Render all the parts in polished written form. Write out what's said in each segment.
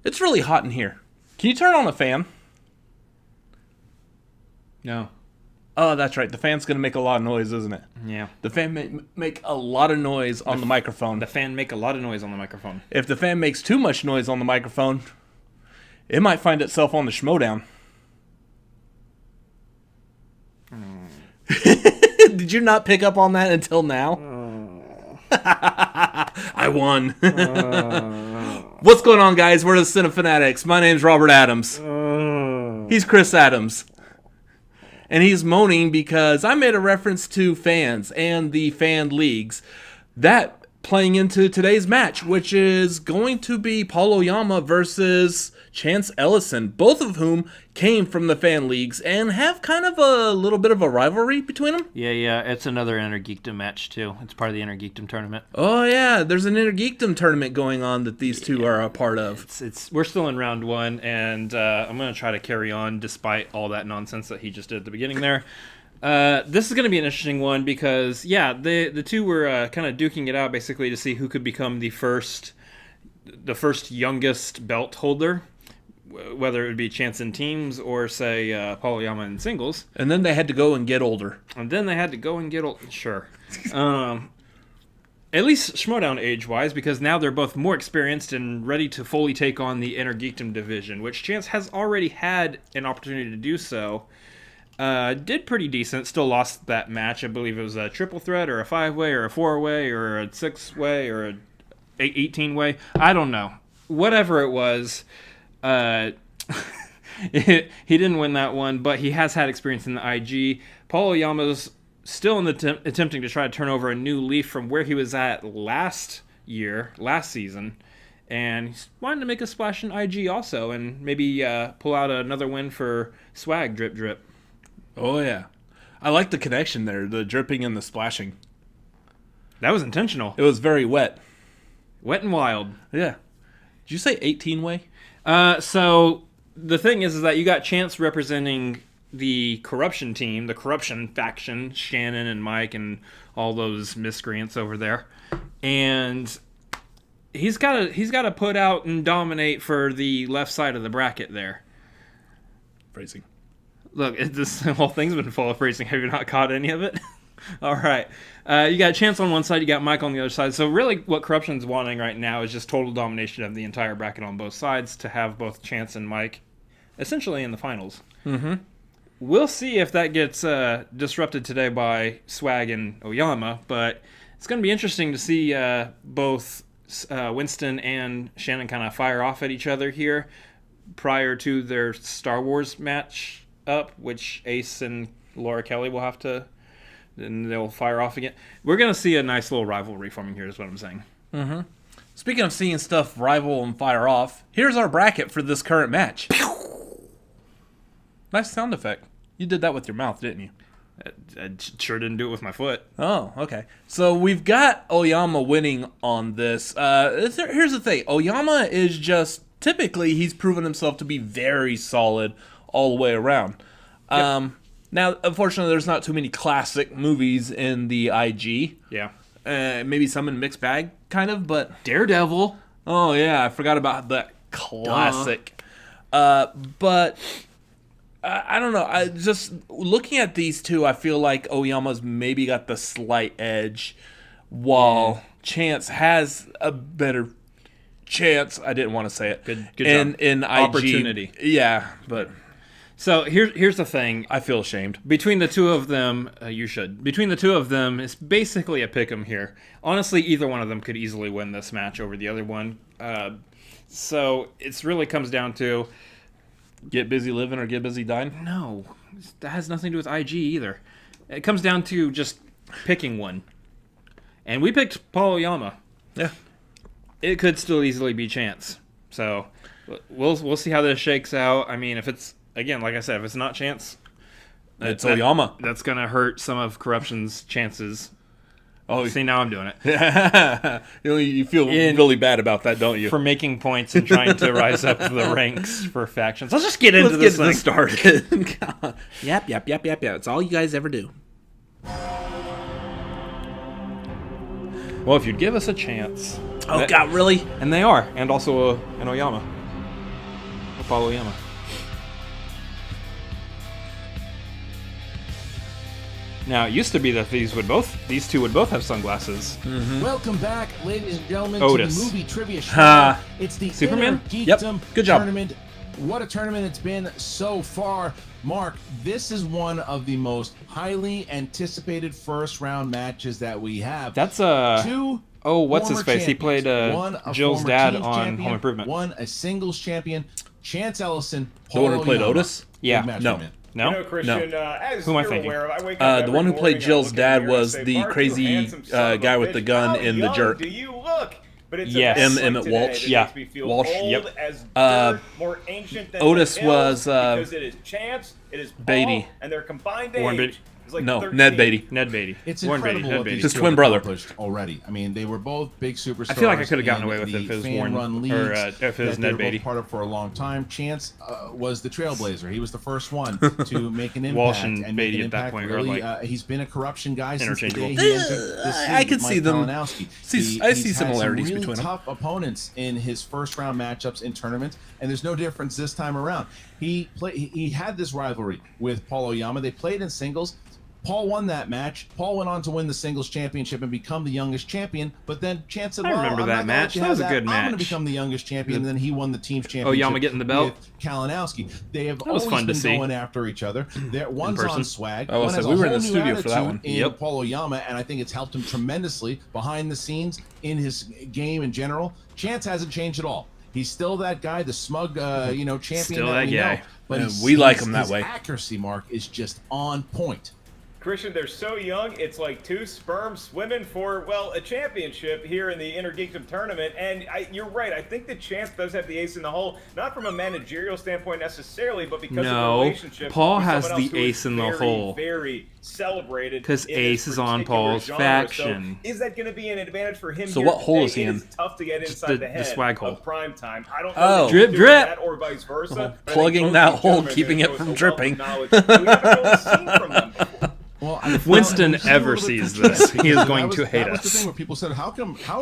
It's really hot in here. Can you turn on a fan? No. Oh, that's right. The fan's going to make a lot of noise, isn't it? Yeah. The fan may make a lot of noise on the microphone. The fan make a lot of noise on the microphone. If the fan makes too much noise on the microphone, it might find itself on the Schmoedown. Did you not pick up on that until now? I won. What's going on, guys? We're the Cinefanatics. My name's Robert Adams. He's Chris Adams. And he's moaning because I made a reference to fans and the fan leagues. That playing into today's match, which is going to be Paula Oyama versus Chance Ellison, both of whom came from the fan leagues and have kind of a little bit of a rivalry between them. Yeah, it's another Innergeekdom match, too. It's part of the Innergeekdom tournament. Oh, yeah, there's an Innergeekdom tournament going on that these two are a part of. We're still in round one, and I'm going to try to carry on despite all that nonsense that he just did at the beginning there. This is going to be an interesting one because, the two were kind of duking it out basically to see who could become the first youngest belt holder, whether it would be Chance in teams or, say, Paula Oyama in singles. And then they had to go and get older. Sure. At least Schmoedown age-wise, because now they're both more experienced and ready to fully take on the Innergeekdom division, which Chance has already had an opportunity to do so. Did pretty decent, still lost that match. I believe it was a triple threat or a 5-way or a 4-way or a 6-way or a 18-way. I don't know. Whatever it was, he didn't win that one, but he has had experience in the IG. Paul Oyama's still attempting to try to turn over a new leaf from where he was at last season. And he's wanting to make a splash in IG also and maybe pull out another win for Swag Drip Drip. Oh, yeah. I like the connection there, the dripping and the splashing. That was intentional. It was very wet. Wet and wild. Yeah. Did you say 18-way? So the thing is that you got Chance representing the corruption team, the corruption faction, Shannon and Mike and all those miscreants over there. And he's got to put out and dominate for the left side of the bracket there. Phrasing. Look, this whole thing's been full of phrasing. Have you not caught any of it? All right. You got Chance on one side, you got Mike on the other side. So really what Corruption's wanting right now is just total domination of the entire bracket on both sides to have both Chance and Mike essentially in the finals. Mm-hmm. We'll see if that gets disrupted today by Swag and Oyama, but it's going to be interesting to see both Winston and Shannon kind of fire off at each other here prior to their Star Wars match up, which Ace and Laura Kelly will have to, and they'll fire off again. We're going to see a nice little rivalry forming here is what I'm saying. Mm-hmm. Speaking of seeing stuff rival and fire off, here's our bracket for this current match. Nice sound effect. You did that with your mouth, didn't you? I sure didn't do it with my foot. Oh, okay. So we've got Oyama winning on this. Here's the thing. Oyama is just, typically, he's proven himself to be very solid all the way around. Yep. Now, unfortunately, there's not too many classic movies in the IG. Yeah. Maybe some in mixed bag, kind of, but... Daredevil. Oh, yeah, I forgot about that classic. But... I don't know. I just looking at these two, I feel like Oyama's maybe got the slight edge, while Chance has a better chance. I didn't want to say it. Good job. In IG, opportunity. Yeah, but so here's the thing. I feel ashamed. Between the two of them, you should. Between the two of them, it's basically a pick'em here. Honestly, either one of them could easily win this match over the other one. So it really comes down to. Get busy living or get busy dying? No, that has nothing to do with IG either. It comes down to just picking one. And we picked Paul Oyama. Yeah. It could still easily be Chance. So we'll see how this shakes out. I mean, if it's, again, like I said, if it's not Chance, it's Oyama. That's going to hurt some of Corruption's chances. Oh, see, now I'm doing it. You feel really bad about that, don't you? For making points and trying to rise up the ranks for factions. Let's just get into this thing. Started. Yep. It's all you guys ever do. Well, if you'd give us a chance. Oh, God, really? And they are. And also an Oyama. Or Paula Oyama. Now, it used to be that these two would both have sunglasses. Mm-hmm. Welcome back, ladies and gentlemen, Otis. to the movie trivia show. It's the Superman? Innergeekdom Good job. tournament. What a tournament it's been so far. Mark, this is one of the most highly anticipated first round matches that we have. That's two. Oh, what's his former face? He champions. played One a Jill's former dad teams on champion, Home Improvement. One a singles champion, Chance Ellison. The one who Paula played Oyama. Otis? Yeah. Big match, No. man. No? You know, Christian, as Who am I you're thinking? aware of, I wake up The one who every played morning, I Jill's look in the mirror dad and was say, the "Mark, you crazy handsome son of a guy with bitch. the gun How in The young Jerk." do you look? But it's Yes. a match Emmett like today Walsh. that Yeah. makes me feel Walsh. old Yep. as Uh, dirt, more ancient than Otis the hills, was, because it is Chance, it is Paul, Beatty. and their combined Warren age Beatty. is like No, 13. Ned Beatty. Ned Beatty. It's Warren incredible Beatty. Ned what Beatty. these His two twin have brother. accomplished already. I mean, they were both big superstars. I feel like I could have gotten in away with it if the it was fan-run Warren leagues or if it was that they Ned were Beatty. both part of for a long time. Chance was the trailblazer. He was the first one to make an impact. Walsh and make Beatty an at that impact point were really, like he's been a corruption guy since the day interchangeable. he entered this I league, could Mike see them. Kalinowski. I see He's had similarities some really between them. tough opponents in his first round matchups in tournaments, and there's no difference this time around. He had this rivalry with Paul Oyama. They played in singles. Paul won that match. Paul went on to win the singles championship and become the youngest champion. But then Chance said, I remember I'm that not gonna let match. you That have was a good I'm going to match. become the youngest champion. And then he won the team's championship. Oyama getting the belt? With Kalinowski. They have That was always fun to been see. going after each other. One's person. on swag. Oh, One so has we a were in whole the new studio for that attitude one. in Yep. Paul Oyama, and I think it's helped him tremendously behind the scenes in his game in general. Chance hasn't changed at all. He's still that guy, the smug, champion Still that that we guy. know. But Yeah, he's- we like his- him that his way. accuracy mark is just on point. Christian, they're so young, it's like two sperms swimming for, well, a championship here in the Innergeekdom tournament. And you're right, I think that Chance does have the ace in the hole, not from a managerial standpoint necessarily, but because of the relationship. Paul with has someone else the who is ace in the very, hole. Very celebrated. 'Cause in Ace this is on particular Paul's genre. faction. So is that going to be an advantage for him So here what hole today? is he It in? is tough to get inside the the head swag hole. of Primetime. I don't Oh. know if Drip, he's doing drip. that or vice versa. but I think Plugging both that these hole, gentlemen are keeping gonna it show from us a wealth dripping. of knowledge we haven't really seen from them before. Well, If Winston we've seen a ever little bit sees from this, Chance, he is because going that to was- hate that was the us. thing where people said, how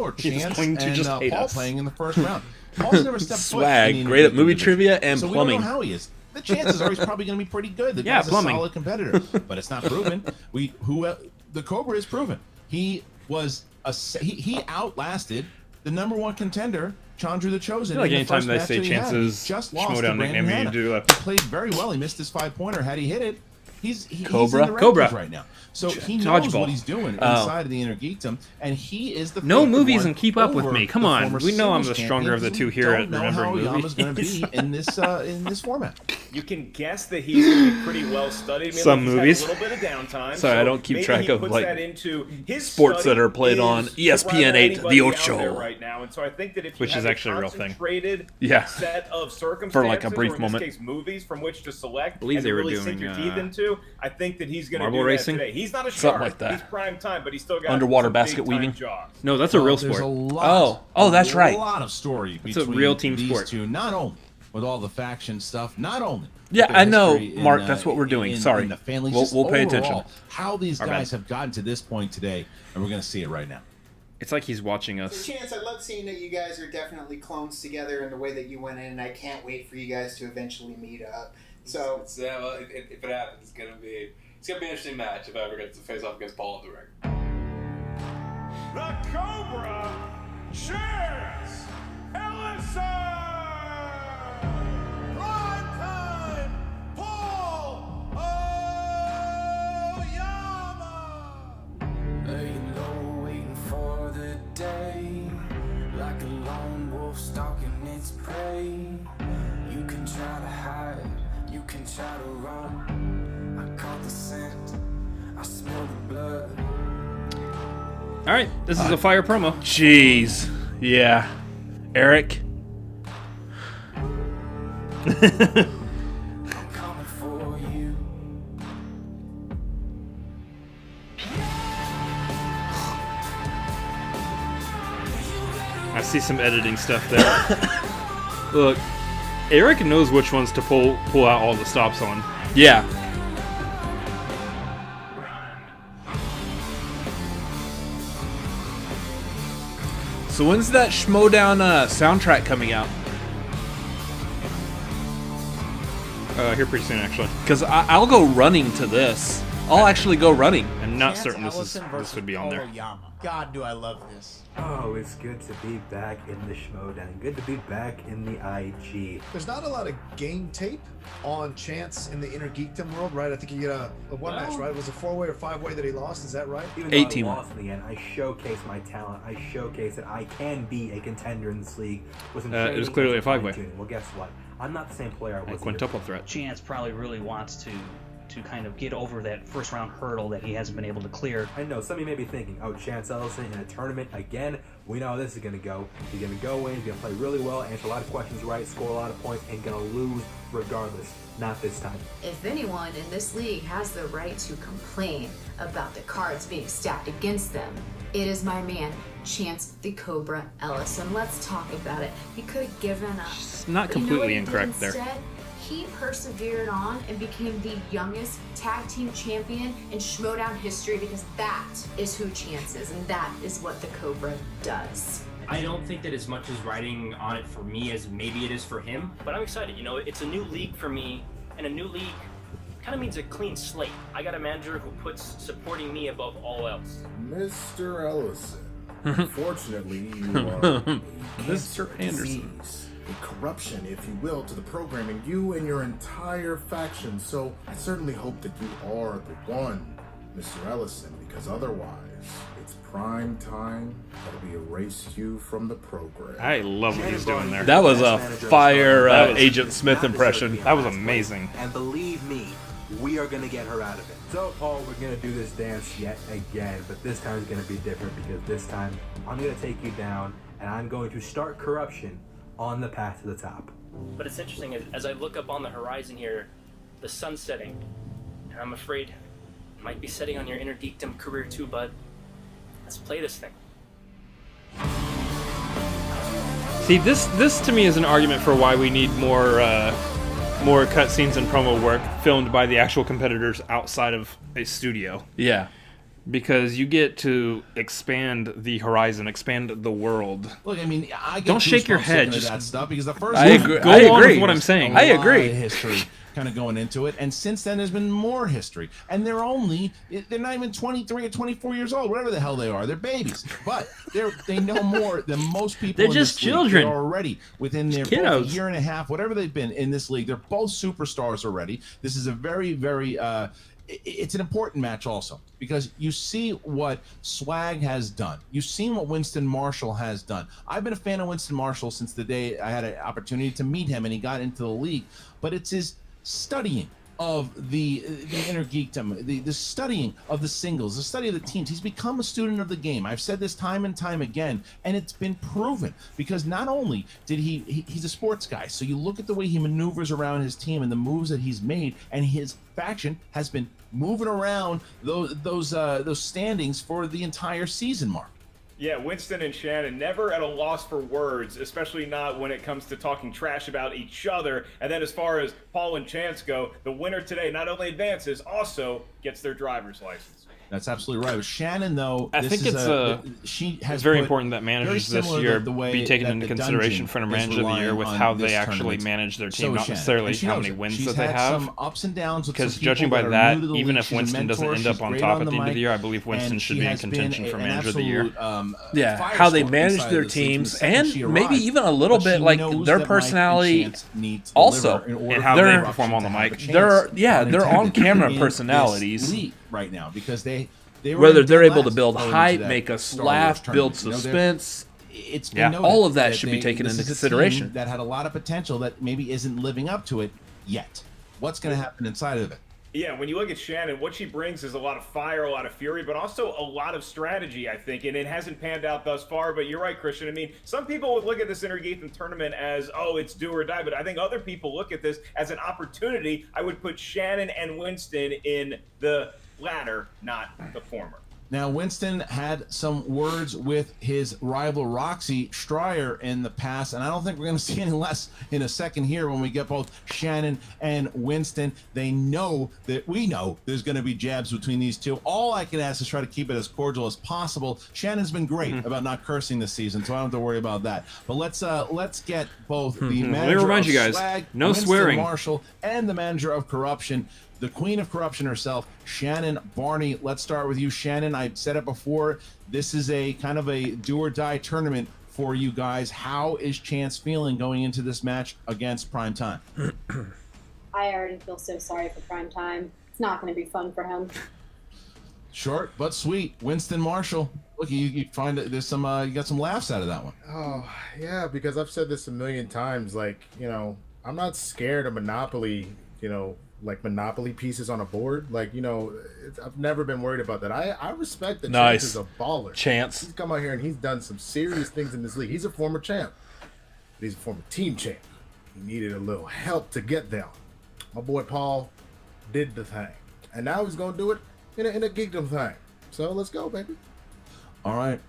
are He is Chance going to and just hate Paul us. playing in the first round? Paul's never stepped foot Swag, in the great at Innergeekdom movie division. trivia and so plumbing. We don't know how he is. The chances are he's probably going to be pretty good. The Yeah, guy's plumbing. a solid competitor, but it's not proven. The Cobra is proven. He was he outlasted the number one contender, Chandru the Chosen. I feel like in the anytime first they match say that he had. Chance's He just lost to Schmoedown Brandon nickname, you Hanna. do a- He played very well. He missed his 5-pointer. Had he hit it, he's Cobra? in the rankings Cobra. right now. So he knows Dodgeball. what he's doing inside of the Innergeekdom, and he is the No favored movies one and keep up with over me. Come the on. former We know I'm singles the stronger of the champion, two here because at we don't know remembering how Oyama's going to movies. be in this format. You can guess that he's going to be pretty well studied. Maybe Some he's movies. Had a little bit of downtime. Sorry, I so don't keep maybe track he of, puts like, that into his sports study that are played on is ESPN 8, to rival The anybody out Ocho. there right now. And so I think that if you Which have is actually a real thing. concentrated Yeah. set of circumstances, For, like, a brief or in moment. this case, movies from which to select believe and they to were really doing, sink your teeth into, I think that he's going to marble do racing? that today. He's not a Something shark. like that. He's prime time, but he's still got Underwater some basket big-time weaving? jaws. No, that's a real There's sport. a lot. That's right. A lot of story It's a between real team these sport. two. Not only with all the faction stuff, not only. Yeah, with their I know, history in, Mark, that's what we're doing. in Sorry. the family, We'll- just we'll pay overall, attention. How these Our guys bad. have gotten to this point today, and we're going to see it right now. It's like he's watching So, us. Chance, I love seeing that you guys are definitely clones together in the way that you went in, and I can't wait for you guys to eventually meet up. So, Well, if it happens, it's gonna be an interesting match if I ever get to face off against Paul in the ring. The Cobra, Chance Ellison! Primetime, Paul Oyama! Laying low, waiting for the day, like a lone wolf stalking its prey. You can try to hide, you can try to run. I caught the scent, I smell the blood. All right, this is a fire promo. Jeez. Yeah. Eric. I'm coming for you. I see some editing stuff there. Look, Eric knows which ones to pull out all the stops on. Yeah. So when's that Schmoedown soundtrack coming out? here pretty soon, actually. Because I'll go running to this. I'll actually go running. I'm not Chance certain Ellison this versus would be on there. Oyama. God, do I love this. Oh, it's good to be back in the Schmoedown. Good to be back in the IG. There's not a lot of game tape on Chance in the Innergeekdom world, right? I think you get a one match, right? It was a 4-way or 5-way that he lost. Is that right? Even though 18. I lost in the end, I showcased my talent. I showcased that I can be a contender in this league. It was clearly a 5-way. Well, guess what? I'm not the same player I was. Quintuple threat. Chance probably really wants to kind of get over that first round hurdle that he hasn't been able to clear. I know, some of you may be thinking, oh, Chance Ellison in a tournament again. We know how this is going to go. He's going to go in, he's going to play really well, answer a lot of questions right, score a lot of points, and going to lose regardless. Not this time. If anyone in this league has the right to complain about the cards being stacked against them, it is my man, Chance the Cobra Ellison. Let's talk about it. He could have given up. It's not completely incorrect there. He persevered on and became the youngest tag team champion in Schmoedown history because that is who Chance is, and that is what the Cobra does. I don't think that as much is riding on it for me as maybe it is for him. But I'm excited, you know, it's a new league for me, and a new league kind of means a clean slate. I got a manager who puts supporting me above all else. Mr. Ellison, unfortunately you are Mr. Anderson. A corruption, if you will, to the program and you and your entire faction. So I certainly hope that you are the one, Mr. Ellison, because otherwise it's prime time that we erase you from the program. I love what he's doing there. That was a fire Agent Smith impression. That was amazing. And believe me, we are going to get her out of it. So, Paul, we're going to do this dance yet again, but this time is going to be different because this time I'm going to take you down and I'm going to start corruption on the path to the top. But it's interesting, as I look up on the horizon here, the sun's setting, and I'm afraid it might be setting on your Innergeekdom career too, bud. Let's play this thing. See, this to me is an argument for why we need more cutscenes and promo work filmed by the actual competitors outside of a studio. Yeah. Because you get to expand the horizon, expand the world. Look, I mean, don't shake your head. Just that stuff because the first I agree. Go I on agree. with what I'm saying. I agree. History kind of going into it, and since then there's been more history, and they're not even 23 or 24 years old, whatever the hell they are. They're babies, but they know more than most people. They're in just this league. children. They're already within their both a year and a half, whatever they've been in this league. They're both superstars already. This is a very, very. It's an important match also because you see what Swag has done. You've seen what Winston Marshall has done. I've been a fan of Winston Marshall since the day I had an opportunity to meet him and he got into the league. But it's his studying of the Innergeekdom, the studying of the singles, the study of the teams. He's become a student of the game. I've said this time and time again, and it's been proven because not only did he's a sports guy, so you look at the way he maneuvers around his team and the moves that he's made, and his faction has been moving around those standings for the entire season, Mark. Yeah, Winston and Shannon never at a loss for words, especially not when it comes to talking trash about each other. And then as far as Paul and Chance go, the winner today not only advances, also gets their driver's license. That's absolutely right. With Shannon, though, I think it's very important that managers this year be taken into consideration for the manager of the year with how they actually manage their team, not necessarily how many wins that they have. Some ups and downs with because some judging by that that, even even if she's a Winston doesn't mentor, end up she's on great top at the the end of the mic, year, I believe Winston and should she be in has been contention for an manager of the year. Yeah, how they manage their teams and maybe even a little bit like their personality also, and how they perform on the mic. They're on camera personalities right now because whether they're able to build hype, make us laugh, build suspense. It's all of that should be taken into consideration. That had a lot of potential that maybe isn't living up to it yet. What's going to happen inside of it? Yeah, when you look at Shannon, what she brings is a lot of fire, a lot of fury, but also a lot of strategy, I think, and it hasn't panned out thus far, but you're right, Christian. I mean, some people would look at this Innergeekdom tournament as, oh, it's do or die, but I think other people look at this as an opportunity. I would put Shannon and Winston in the latter, not the former. Now, Winston had some words with his rival Roxy Stryer in the past, and I don't think we're going to see any less in a second here when we get both Shannon and Winston. They know that we know there's going to be jabs between these two. All I can ask is try to keep it as cordial as possible. Shannon's been great about not cursing this season, so I don't have to worry about that. But let's get both the manager Let me remind of you guys, Swag, no Winston swearing. Marshall, and the manager of Corruption, the queen of corruption herself, Shannon Barney. Let's start with you, Shannon. I said it before. This is a kind of a do-or-die tournament for you guys. How is Chance feeling going into this match against Primetime? I already feel so sorry for Primetime. It's not going to be fun for him. Short but sweet. Winston Marshall. Look, you find that there's some you got some laughs out of that one. Oh, yeah, because I've said this a million times. Like, I'm not scared of Monopoly, like Monopoly pieces on a board. Like, I've never been worried about that. I respect that Chance is a baller. Chance. He's come out here and he's done some serious things in this league. He's a former champ. But he's a former team champ. He needed a little help to get there. My boy Paul did the thing. And now he's going to do it in a geekdom thing. So let's go, baby. All right.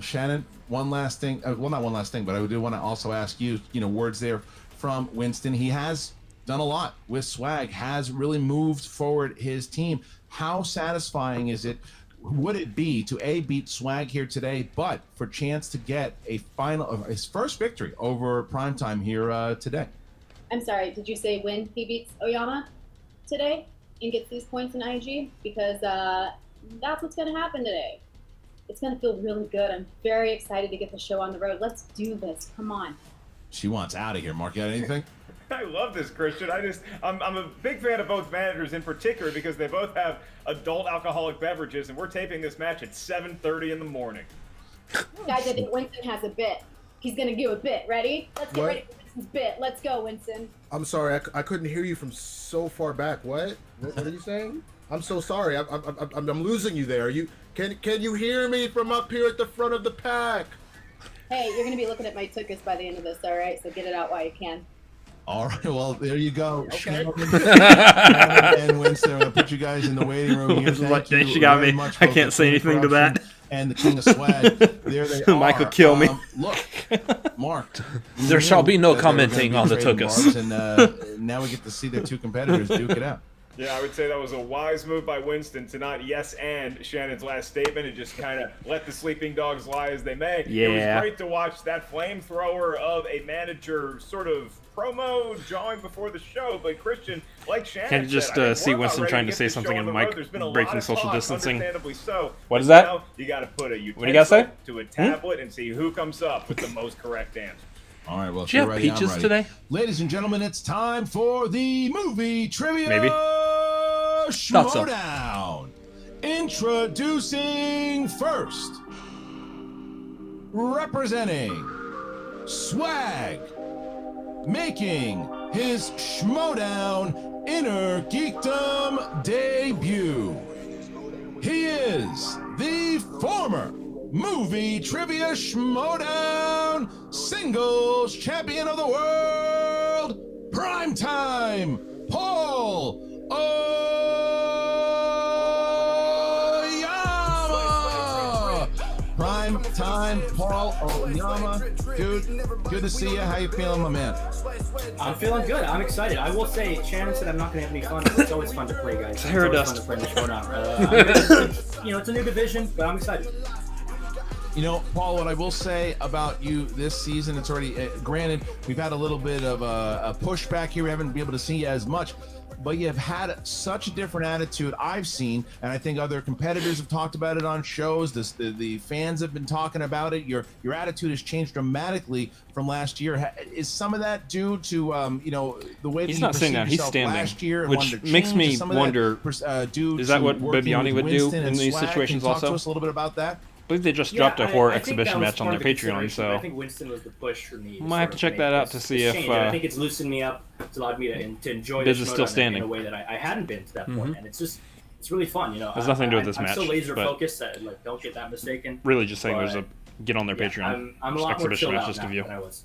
Shannon, one last thing. Well, not one last thing, but I do want to also ask you, words there from Winston. He has done a lot with Swag, has really moved forward his team. How satisfying would it be to beat Swag here today, but for Chance to get his first victory over Primetime here today? I'm sorry, did you say when he beats Oyama today and gets these points in IG? Because that's what's going to happen today. It's going to feel really good. I'm very excited to get the show on the road. Let's do this. Come on. She wants out of here. Mark, you got anything? I love this, Christian. I'm a big fan of both managers in particular because they both have adult alcoholic beverages, and we're taping this match at 7:30 in the morning. Guys, I think Winston has a bit. He's going to do a bit. Ready? Let's get ready for Winston's bit. Let's go, Winston. I'm sorry, I couldn't hear you from so far back. What are you saying? I'm so sorry. I'm losing you there. Can you hear me from up here at the front of the pack? Hey, you're going to be looking at my tuchus by the end of this, all right? So get it out while you can. All right, well, there you go. Okay. And Winston, I'm going to put you guys in the waiting room here. Thank you she got very me. much, I both can't the say King of anything to that. Corruption and the King of Swag. There they are. Mike will kill me. Look, Mark. There shall be no that they were gonna commenting be on the trading tuchus. barbs, And now we get to see their two competitors duke it out. Yeah, I would say that was a wise move by Winston to not yes and Shannon's last statement and just kind of let the sleeping dogs lie as they may. Yeah. It was great to watch that flamethrower of a manager sort of promo jawing before the show, but Christian, like Shannon Can you just said, see Winston trying to say something and Mike breaking social distancing? Understandably so. What is that? Now you got to put a What do you gotta say? utensil to a tablet and see who comes up with the most correct answer. All right, well, Do you have ready, I'm peaches ready. today? Ladies and gentlemen, it's time for the movie trivia. Maybe. Thought so. Showdown. Introducing first, representing Swag, making his Schmoedown Innergeekdom debut. He is the former movie trivia Schmoedown singles champion of the world, Primetime Paul Oyama. Primetime Paul Oyama. Dude, good to see you. How you feeling, my man? I'm feeling good. I'm excited. I will say, Shannon said I'm not going to have any fun. It's always fun to play, guys. It's always Paradust. fun to play in the Showdown. It's a new division, but I'm excited. Paul, what I will say about you this season, it's already, granted, we've had a little bit of a pushback here. We haven't been able to see you as much, but you have had such a different attitude I've seen, and I think other competitors have talked about it on shows. The fans have been talking about it. Your attitude has changed dramatically from last year. Is some of that due to the way that He's you not saying perceived that. He's yourself standing, last year, and which wanted to makes change? me Is some of that wonder, due is that to what working Bibiani with would do Winston in and these Swag? situations Can you talk also? to us a little bit about that? I believe they just dropped a horror exhibition match on their Patreon, consideration, so but I think Winston was the push for me. Might have to check that out to see if I think it's loosened me up. It's allowed me to enjoy Biz the is still Showdown standing. in a way that I hadn't been to that point, Mhm. and it's really fun. There's nothing to do with this I'm match, so laser but focused that don't get that mistaken. really just saying there's But, a get on their Patreon I'm a lot more exhibition chilled match out just now to view. than I was.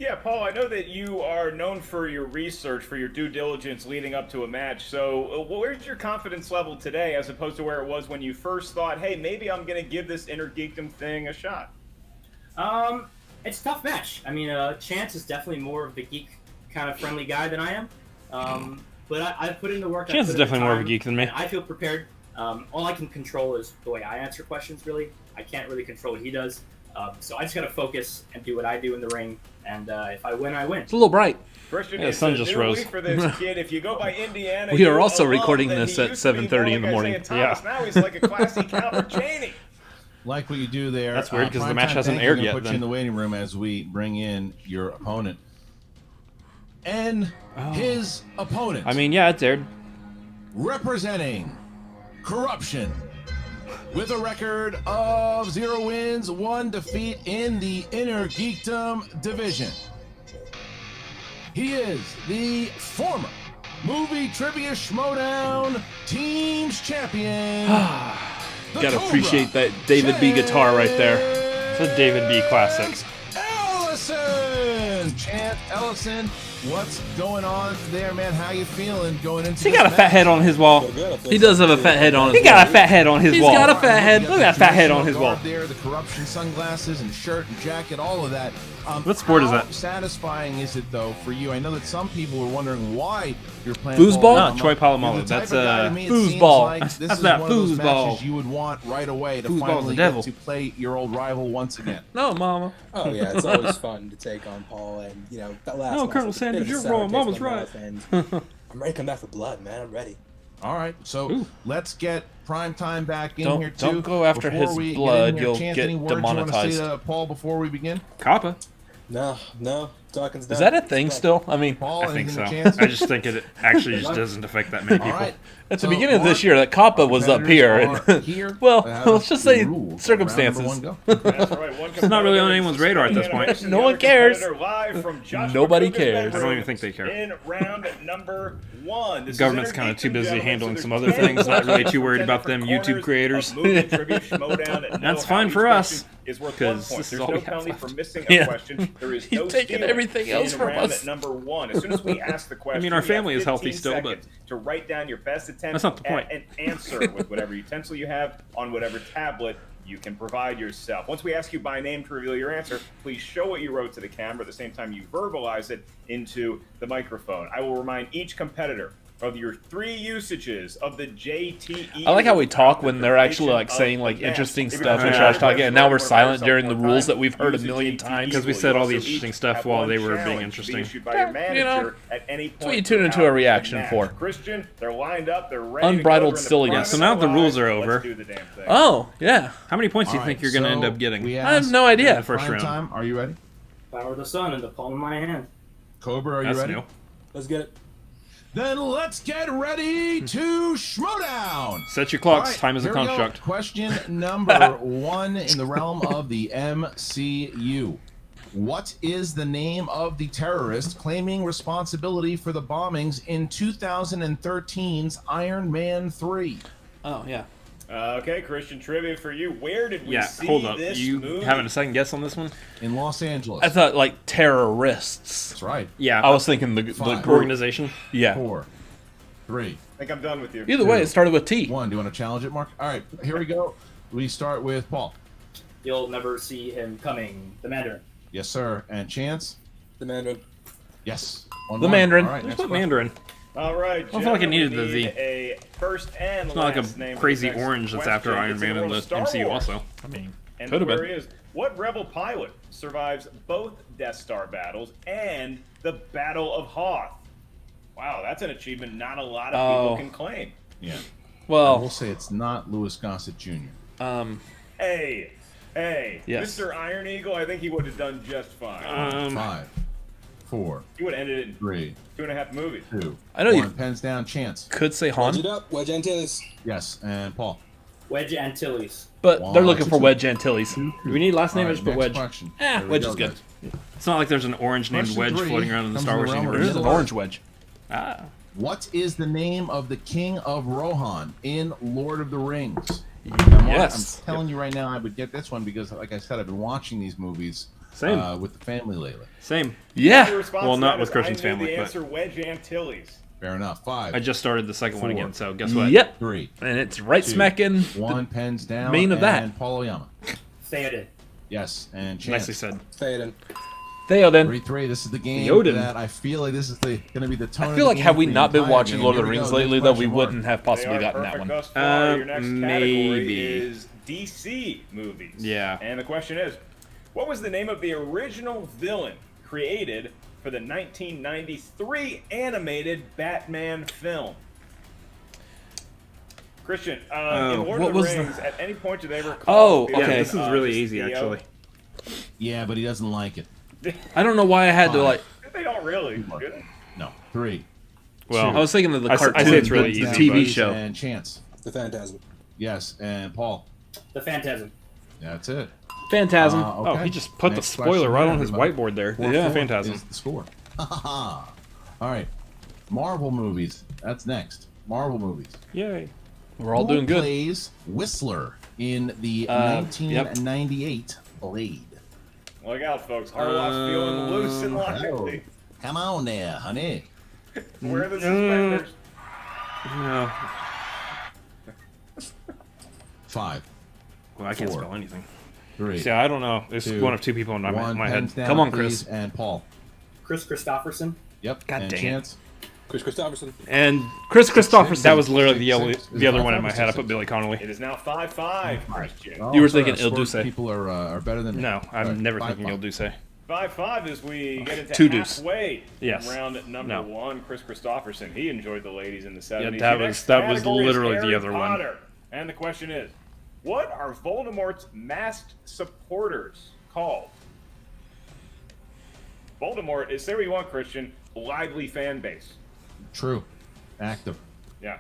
Yeah, Paul, I know that you are known for your research, for your due diligence leading up to a match. So where's your confidence level today as opposed to where it was when you first thought, hey, maybe I'm going to give this Innergeekdom thing a shot? It's a tough match. I mean, Chance is definitely more of the geek kind of friendly guy than I am. But I've put in the work. Chance is definitely more of a geek than me. I feel prepared. All I can control is the way I answer questions, really. I can't really control what he does. So I just got to focus and do what I do in the ring. And if I win, I win. It's a little bright. Christian, Yeah, the it's sun a just new rose. week for this kid. If you go by Indiana, We are you also love recording that this he at used to be 7:30 more in the like morning. Isaiah Thomas. Now he's like a classy Calvert Cheney. Like what you do there. That's weird, 'cause the Primetime, match hasn't thank you. aired I'm gonna yet, Put then. you in the waiting room as we bring in your opponent. And his opponent. I mean, yeah, it's aired. Representing Corruption with a record of 0 wins, 1 defeat in the Innergeekdom division. He is the former Movie Trivia Schmoedown Teams Champion. Gotta appreciate that David B guitar right there. It's a David B classic. Ellison! Chance Ellison, what's going on there, man? How you feeling going into He got a fat head on his wall. He does have a fat head on his He got a fat head on his He's wall. got a fat head. Look at that fat head on his wall. There, the Corruption sunglasses and shirt and jacket, all of that. What sport is that? How satisfying is it though for you? I know that some people were wondering why you're playing Foosball? No, Troy Polamalu. You're the type That's, of guy to me, it seems foosball. like this That's is not one of those foosball. matches you would want right away to Foosball's finally the get devil. to play your old rival once again. No, Mama. Oh yeah, it's always fun to take on Paul, and you know that last. No, match Colonel was a bit Sanders, of a you're sour wrong. taste Mama's in my right. mouth, and I'm ready to come back for blood, man. I'm ready. All right, so let's get Primetime back in here too. Don't go after Before his we blood, get in here, you'll Chance, get any words you want to demonetized. say to Paul before we begin? Kappa. No, talking's done. Is that a thing still? I mean, Paul, I think anything so. to Chance? I just think it actually just doesn't affect that many All people. right. at the So, beginning of this Mark, year, that Kappa was up here. competitors And, are here. well, That let's just the say rules of circumstances. round number one, go. That's right. One It's not really on competitor anyone's is radar at this suspended point. and No one another cares. competitor live from Joshua Nobody Cook's cares. bedroom I don't even think they care. In round number 1. This is Government's kind of too Innergeekdom, busy gentlemen, handling so some there's other 10 things, not really too worried from about them 10 YouTube corners creators. of movie trivia Schmoedown that That's know fine how for each us, question is worth 1 'cause point. this is There's all no we have penalty left. for missing Yeah. a question. There is He's no taking stealing everything else in from round us. at number 1. As soon as we ask the question, our you have family is healthy 15 still, but- seconds to write down your best attempt That's not the point. at an answer with whatever utensil you have on whatever tablet you can provide yourself. Once we ask you by name to reveal your answer, please show what you wrote to the camera at the same time you verbalize it into the microphone. I will remind each competitor of your 3 usages of the JTE. I like how we talk when they're actually like saying like interesting stuff and trash talking, and now we're silent during the rules that we've heard a million times. Because we said all the interesting stuff while they were being interesting. Yeah, you know, at any that's what point you tune into throughout a reaction the match. for. Christian, they're lined up, they're ready Unbridled to go. silliness. So now the rules are over. Let's do the damn thing. Oh, yeah. How many points do you All think right, you're going to end so up getting? we I have asked no idea. in the First round. Primetime, are you ready? Power of the sun in the palm of my hand. Cobra, are you That's ready? new. Let's get it. Then let's get ready to Schmoedown. Set your clocks. All right, Time is a here we go. construct. Question number 1 in the realm of the MCU. What is the name of the terrorist claiming responsibility for the bombings in 2013's Iron Man 3? Oh, yeah. Okay, Christian, trivia for you. Where did we Yeah, see hold up. this You movie? having a second guess on this one? In Los Angeles. I thought like terrorists. That's right. Yeah. I was thinking the 5, organization. Yeah. 4, 3, I think I'm done with you. Either way, it started with T. 1. Do you want to challenge it, Mark? All right, here we go. We start with Paul. You'll never see him coming. The Mandarin. Yes, sir. And Chance? The Mandarin. Yes. The Mandarin. All right, There's next what question. Mandarin? All right, I feel like it gentlemen, needed we the V. need a first and It's not like last a name for crazy the next orange that's question. after Iron It's Man the in the world of Star MCU Wars. also. I mean, And Could've the been. query is, what rebel pilot survives both Death Star battles and the Battle of Hoth? Wow, that's an achievement not a lot of people can claim. Yeah. Well, I will say it's not Louis Gossett Jr. Hey, Yes. Mr. Iron Eagle, I think he would have done just fine. 5, 4, He would have ended it in 3, 2.5 movies. 2. I know you- 1. Pens down. Chance. could say Han, Wedge it up. Wedge Antilles. Yes. And Paul. Wedge Antilles. but they're 1, looking for 2, Wedge Antilles. do we need last name All or right, just put next Wedge? question. Eh, Here we Wedge go, is good. guys. It's not like there's an orange named Question Wedge 3 floating around in the comes Star in Wars the realm of There is universe. an orange wedge. Ah. What is the name of the King of Rohan in Lord of the Rings? Now, Mark, Yes. I'm telling you right now, I would get this one because, like I said, I've been watching these movies Same. with the family lately. Same. Yeah. The response Well, to not that with is, Christian's I knew family, the but- answer Wedge Antilles. Fair enough. 5. I just started the second one 4, again, so guess what? Yep. 3. And it's right 2, smack in 1. Pens down. main of that. And Paul Oyama. Theoden. Yes, and Chance. Nicely said. Theoden. Theoden. 3-3. This is the game Theoden. that I feel like this is going to be the tone. I feel like had we not been watching game. Lord of Here the we Rings go. lately, Next though, we question, wouldn't have possibly They are gotten that perfect one. thus far. Your next category maybe. is DC movies. Yeah. And the question is, what was the name of the original villain created for the 1993 animated Batman film? Christian, in Lord what of the was the- Rings, at any point do they ever Oh, call the okay. villain, This is really just easy, Theo? actually. Yeah, but he doesn't like it. I don't know why I had to like. They don't really. Do they? No. 3. Well, I was thinking of the I say cartoon, it's really the easy, TV but- show. And Chance. The Phantasm. Yes, and Paul. The Phantasm. That's it. Phantasm. Oh, Okay. he just put Next the spoiler question right here, on his everybody. whiteboard there. 4-4 Yeah, Phantasm. is the score. All right. Marvel movies. That's next. Marvel movies. Yay. We're all Who doing good. plays Whistler in the Yep. 1998 Blade? Look out, folks. Harlock's feeling loose and lively. Come on there, honey. Where are the suspenders? No. 5. Well, I can't 4, spell anything. 3. See, I don't know. It's 2, one of two people in my 1. head. Pens down, Come on, please, Chris. and Paul. Chris Christopherson. Yep. God and dang it. Chance. Chris Christopherson. And Chris Christopherson. that was literally the other, Is the it other 5-5 one in my or head. I 6-6? put Billy Connolly. It is now 5-5, Christian. Oh, You were sorry, thinking our Il Duce. score people are better than me. No, I'm All right, never 5-5. thinking Il Duce. 5-5 as we get into Two deuce. halfway. Yes. Round number No. 1, Chris Christopherson. He enjoyed the ladies in the 70s. that Your was- next that was category is literally the Harry other one. Potter. And the question is, what are Voldemort's masked supporters called? Voldemort is, say what you want, Christian, lively fan base. True. Active. Yeah.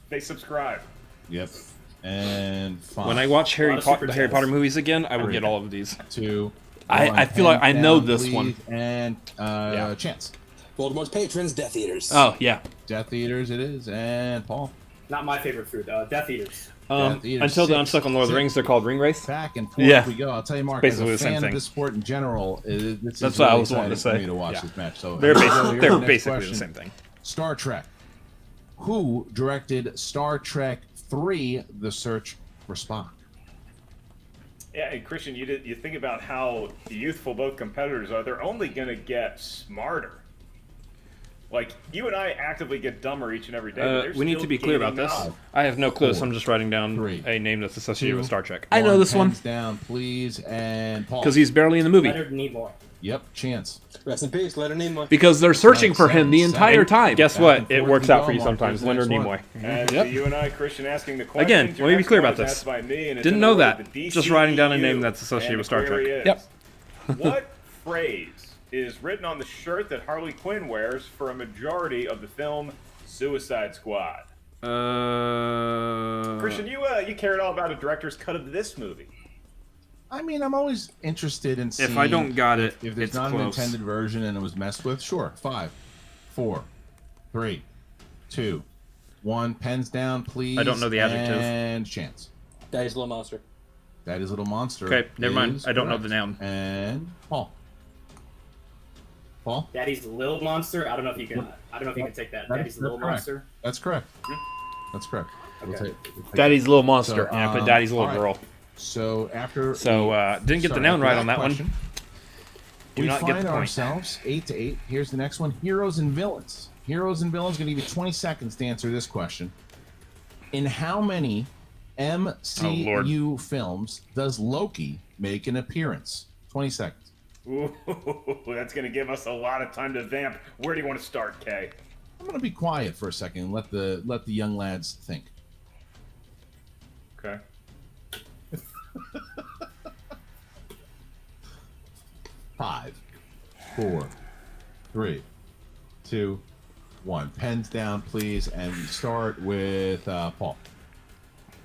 They subscribe. Yep. And 5. When I watch A lot of super the Harry chats. Potter movies again, I will 3, get all of these. 2. I feel like I know this one. And Chance. Voldemort's patrons, Death Eaters. Oh yeah. Death Eaters it is. And Paul. Not my favorite food. Death Eaters. Death Eaters. Until then, I'm 6, stuck on Lord of the 6. Rings. They're called Ring Wraith. Back and forth Yeah. we go. I'll tell you, Mark, Basically as the a same fan thing. of this sport in general, this That's is what I really was wanting to exciting for say. me to watch Yeah. this match. So They're here we go. basically, Here's they're the next basically question. the same thing. Star Trek. Who directed Star Trek 3: The Search for Spock? Yeah, and Christian, you think about how youthful both competitors are. They're only going to get smarter. Like, you and I actively get dumber each and every day. but they're We need still to be clear about gaining this. knowledge. I have no clue, so I'm 4, just writing down 3, a name that's associated 2, with Star Trek. I know this one. Pens down, please, and Paul. Because he's barely in the movie. Leonard Nimoy. Yep, Chance. Rest in peace, Leonard Nimoy. Because they're searching for him the entire time. Guess Back what? and It forth works we out go, for you Mark. sometimes. Here's the Leonard next Nimoy. And Yep. you and I, Christian, asking the question. Again, let me be clear about was this. asked by me, and it's Didn't in know the that. word, the Just writing down a name DCEU. that's associated And with Star the query Trek. is, Yep. What phrase is written on the shirt that Harley Quinn wears for a majority of the film Suicide Squad? Christian, you cared all about a director's cut of this movie. I mean, I'm always interested in seeing If I don't got it, if there's it's not close. an intended version and it was messed with. Sure. 5, 4, 3, 2, 1. Pens down, please. I don't know the adjective. And Chance. Daddy's Little Monster. Daddy's Little Monster. Okay, never mind. is I don't know correct. the noun. And Paul. Paul. Daddy's Little Monster. I don't know if you can. I don't know if you can take that. Daddy's That's Little correct. Monster. That's correct. That's correct. We'll Okay. we'll take Daddy's little monster. So, Yeah, but Daddy's Little all right. Girl. So after So, didn't get the noun right on that one. Do we not find get the point. ourselves 8-8. Here's the next one: heroes and villains. Heroes and villains. Going to give you 20 seconds to answer this question. In how many MCU films does Loki make an appearance? 20 seconds. Ooh, that's going to give us a lot of time to vamp. Where do you want to start, Kay? I'm going to be quiet for a second and let the young lads think. Okay. 5, 4, 3, 2, 1. Pens down, please, and we start with Paul.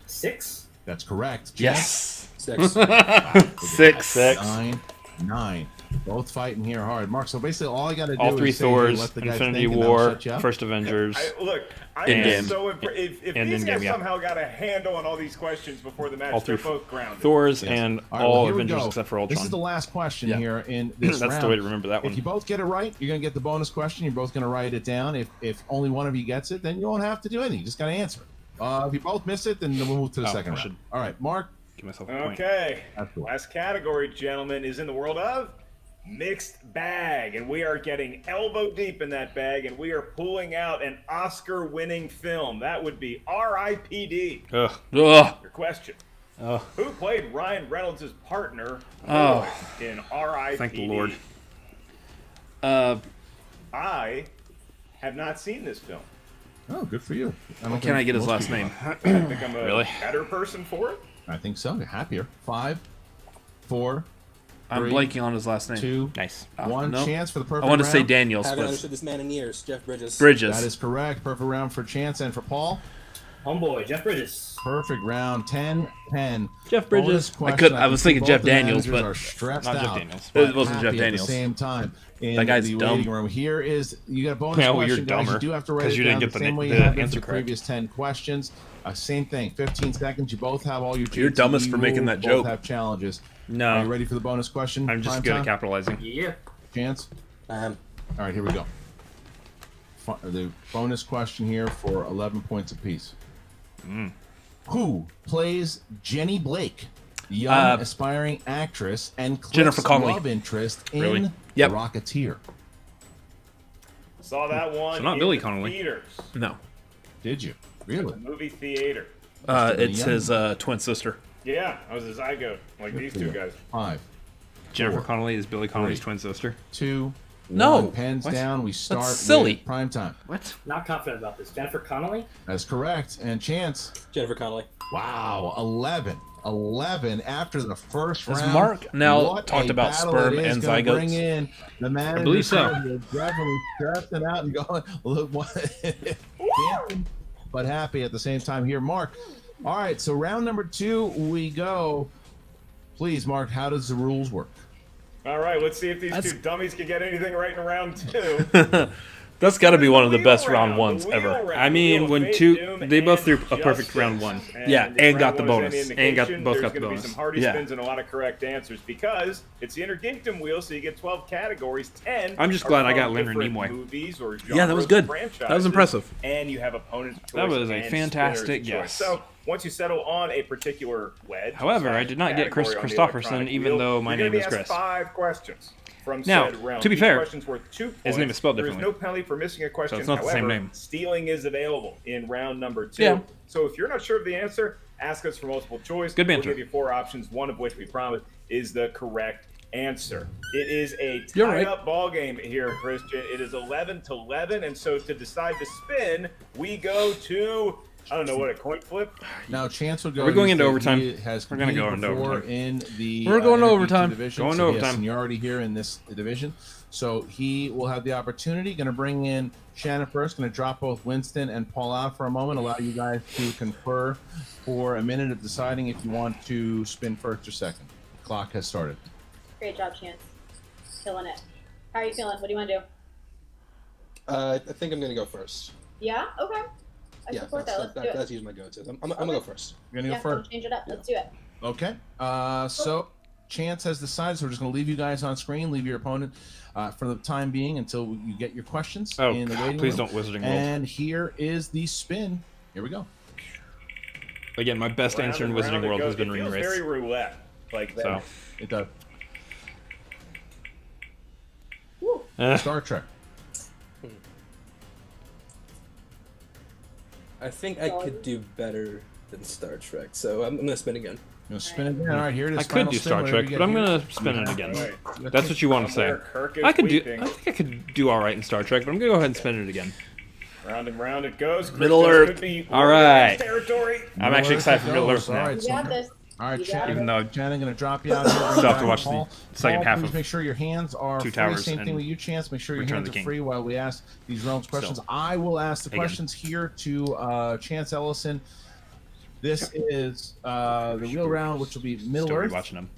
6. That's correct. Yes. 6. 6. 9. Both fighting here hard. Mark, so basically all I got to do All three is say, Thors, let the guys Infinity think, and that'll War, shut you up. First Avengers. I In-game. am so impressed. If And these in-game, guys yeah. somehow got a handle on all these questions before the match, All they're three both grounded. Thors and All right, all well, here we Avengers go. except for Ultron. This is the last question Yeah. here in this That's round. the way to remember that one. If you both get it right, you're going to get the bonus question. You're both going to write it down. If only one of you gets it, then you won't have to do anything. You just got to answer it. If you both miss it, then we'll move to the second round. All right, Mark. Give myself a point. Okay. That's cool. Last category, gentlemen, is in the world of mixed bag. And we are getting elbow deep in that bag, and we are pulling out an Oscar-winning film. That would be R.I.P.D. Ugh. Your question. Ugh. Who played Ryan Reynolds' partner in R.I.P.D.? Thank the Lord. I have not seen this film. Oh, good for you. Can I get his last name? I think I'm a Really? better person for it. I think so. You're happier. 5, 4, I'm 3, blanking on his last name. 2, Nice. 1. no. Chance for the perfect I want to round. say Daniels, Haven't but understood this man in years. Jeff Bridges. Bridges. That is correct. Perfect round for Chance and for Paul. Homeboy, Jeff Bridges. Perfect round. 10, 10. Jeff Bridges. Bonus I question. was think thinking both Jeff the Daniels, managers but are stressed not Jeff out, Daniels. but It wasn't happy Jeff at Daniels. the same time. In That guy's the dumb. waiting room. Here is you got a bonus Yeah, well, question, you're guys. dumber, You do have to write 'cause it you down didn't the get same way the you have been answer for correct. previous 10 questions. Same thing. 15 seconds. You both have all your. You're GTE dumbest for making rules, that joke. Both have challenges. No. Are you ready for the bonus question? I'm just Prime good time? at capitalizing. Yeah. Chance. Um, All right, here we go. The bonus question here for 11 points apiece. Who plays Jenny Blake, young aspiring actress and Cliff's Jennifer Connelly. love interest in Really? Yep. The Rocketeer? Saw that one So not in Billy the Connolly. theaters. No. Did you? Really? The movie theater. It's his twin sister. Yeah, I was a zygote, like these two guys. 5, Jennifer 4, Connelly is Billy Connolly's 3, twin sister. 2, No. 1. Pens What? down. We start silly. with prime time. What? Not confident about this. Jennifer Connelly? That's correct. And Chance. Jennifer Connelly. Wow, 11. 11 after the first Has round. Mark now What talked a about battle sperm it is and gonna zygotes? Bring in the man. I believe so. Definitely stressing out and going, look what, dancing, but happy at the same time here. Mark. All right, so round number 2 we go. Please, Mark, how does the rules work? All right, let's see if these two dummies can get anything right in round 2. That's got to be one of the best Wheel round ones the wheel ever. round, I mean, Wheel of when Fate, two, Doom, they both and threw a perfect Justice. round one. Yeah, if and round got the one was bonus. any And got- indication, both there's got the gonna bonus. be some hardy Yeah. spins and a lot of correct answers because it's the Innergeekdom wheel, so you get 12 categories. 10. I'm just are glad I from got Leonard different Nimoy. Movies or Yeah, that was genres good. or franchises, That was impressive. And you have opponent's choice. That was a and fantastic spinner's choice. guess. So once you settle on a particular wedge, However, I did not get Chris category on the Christopherson, electronic even wheel, though my you're name gonna is be asked Chris. 5 questions from Now, said round. to be Each fair, question's worth 2 points. his name is spelled There differently. is no penalty for missing a question. it's not the same However, name. stealing is available in round number 2. Yeah. So if you're not sure of the answer, ask us for multiple choice. Good We'll banter. give you 4 options, one of which we promise is the correct answer. It is a You're right. tied-up ball game here, Christian. It is 11-11, and so to decide the spin, we go to, I don't know what, a coin flip? Now, Chance will go. Are we going he into said overtime? he has We're gonna go competed into before overtime. In the, We're going to Innergeekdom overtime. Division, Going so to he has overtime. seniority here in this division. So he will have the opportunity. Going to bring in Shannon first. Going to drop both Winston and Paul out for a moment. Allow you guys to confer for a minute of deciding if you want to spin first or second. Clock has started. Great job, Chance. Killing it. How are you feeling? What do you want to do? I think I'm gonna go first. Yeah? Okay. I Yeah, support that. Let's do it. that's usually my go-to. I'm gonna go first. You're going to Yeah, go don't first. change it up. Let's do it. Okay. So Chance has decided. So we're just going to leave you guys on screen. Leave your opponent for the time being until you get your questions Oh, in the God, waiting please room. don't Wizarding World. And here is the spin. Here we go. Again, my best Round answer in and round Wizarding it World goes. has been It Ring feels Race. very roulette. Like that. So, It does. eh. Star Trek. I think I could do better than Star Trek, so I'm gonna spin again. You want to spin it again? All right, here it is. I could Final do spin, Star whatever Trek, you but I'm get here. gonna spin it again. Right. That's what you want to say. Somewhere Kirk is I could do. weeping. I think I could do all right in Star Trek, but I'm gonna go ahead and spin it again. Round and round it goes. Middle Christian Earth. could be All right. territory. I'm actually excited for Middle Earth All now. right, You so, got this. all right, You got Shannon. Even though Shannon, going to drop you out here. Still have to watch the second Paul, half please of make sure your hands are Two free. Towers Same thing and with you, Chance. Make sure your Return of hands the are King. free while we ask these realms questions. I will ask the Again. questions here to Chance Ellison. This is the real round, which will be Middle Still Earth. watching them.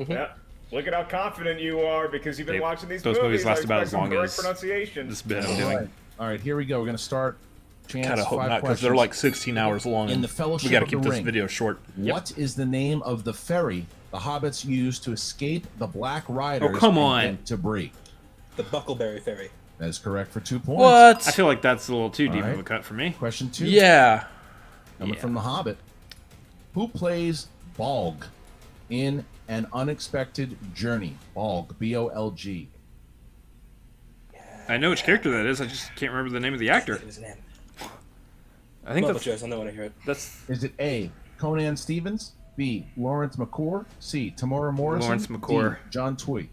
Yeah. Look at how confident you are because you've been watching these those movies last I about expect as some long correct as pronunciation. this bit I'm doing. All right, here we go. We're going to start. Chance, Kind of hope 5 not, because they're questions. like 16 hours long. In and the Fellowship we got to of keep the this Ring, video short. What is the name of the ferry the hobbits used to escape the Black Riders come and on. get to Bree? The Buckleberry Ferry. That is correct for 2 points. What? I feel like that's a little too deep All right. of a cut for me. Question 2. Yeah. Coming from The Hobbit. Who plays Bolg in An Unexpected Journey? Bolg, B-O-L-G. I know which character that is. I just can't remember the name of the actor. I think Multiple that's. choice. I know when I hear it. That's Is it A, Conan Stevens, B, Lawrence McCord, C, Tamora Morrison, Lawrence McCord. D, John Toy?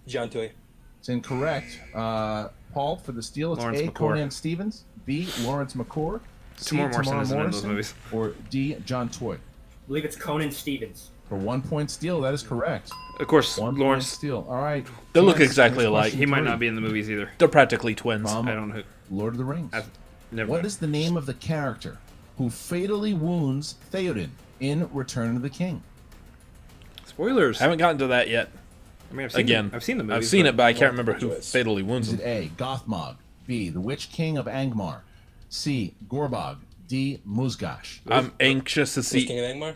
John Toy. It's incorrect. Paul, for the steal, it's Lawrence A, McCord. Conan Stevens, B, Lawrence McCord, C, Tamora Morrison Tamora isn't in those Morrison, movies. or D, John Toy? I believe it's Conan Stevens. For 1 point steal, that is correct. Of course, 1 point Lawrence. steal. All right. They look Chance, exactly here's alike. question He might 3. not be in the movies either. They're practically twins. From I don't know. Lord of the Rings. Never What mind. is the name of the character who fatally wounds Theoden in Return of the King? Spoilers. I haven't gotten to that yet. I mean, I've seen Again, I've seen the movie. I've seen it, but I can't remember who fatally wounds Is him. it A, Gothmog, B, the Witch King of Angmar, C, Gorbog, D, Musgash? I'm anxious to Witch see. King of Angmar?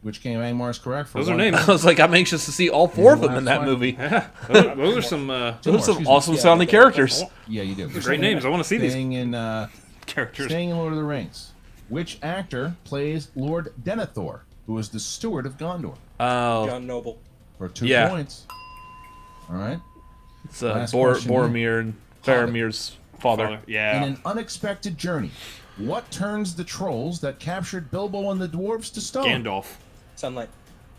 Witch King of Angmar is correct. For Those are 1 names. I was like, I'm anxious to see all 4 of them in Last that one. movie. Yeah, those are some Those are some excuse me. awesome Yeah, sounding characters. Yeah, you do. great names. I want to see these Staying in, characters. staying in Lord of the Rings. Which actor plays Lord Denethor, who is the steward of Gondor? Oh, John Noble. For 2 Yeah. points. All right. it's Last question here. Boromir and Faramir's father. In Yeah. An Unexpected Journey, what turns the trolls that captured Bilbo and the dwarves to stone? Gandalf. Sunlight.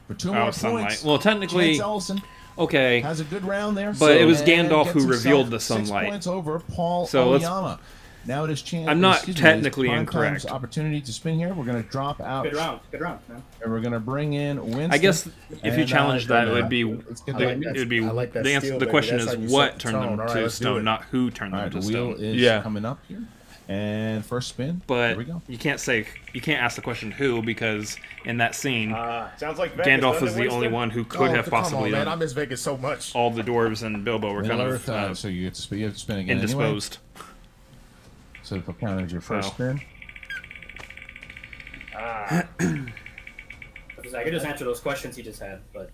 For 2 more Sunlight. points. Well, technically, Chance Ellison okay. has a good round there. But it was and Gandalf gets who himself revealed the 6 sunlight. points over Paul So let's- Oyama. Now it is Chance. I'm not excuse me, technically it is Primetime's incorrect. Opportunity to spin here. We're going to drop out. Good round, man. And we're going to bring in Winston. I guess if you And, challenge that, it would be let's get the, that- it would be I like that the answer. steal, The baby. question That's is how you what set the turned them tone. All right, to let's do stone, it. not who turned All them right, to the wheel stone. is Yeah. coming up here. And first spin. But Here we go. you can't ask the question who because in that scene, Sounds like Vegas, Gandalf doesn't was it, the Winston? only one who could have come on, possibly man. I done. miss Vegas so much. All the dwarves and Bilbo were kind of So you have to spin again. indisposed. Anyway. So if I count as your first So. spin. I could just answer those questions he just had, but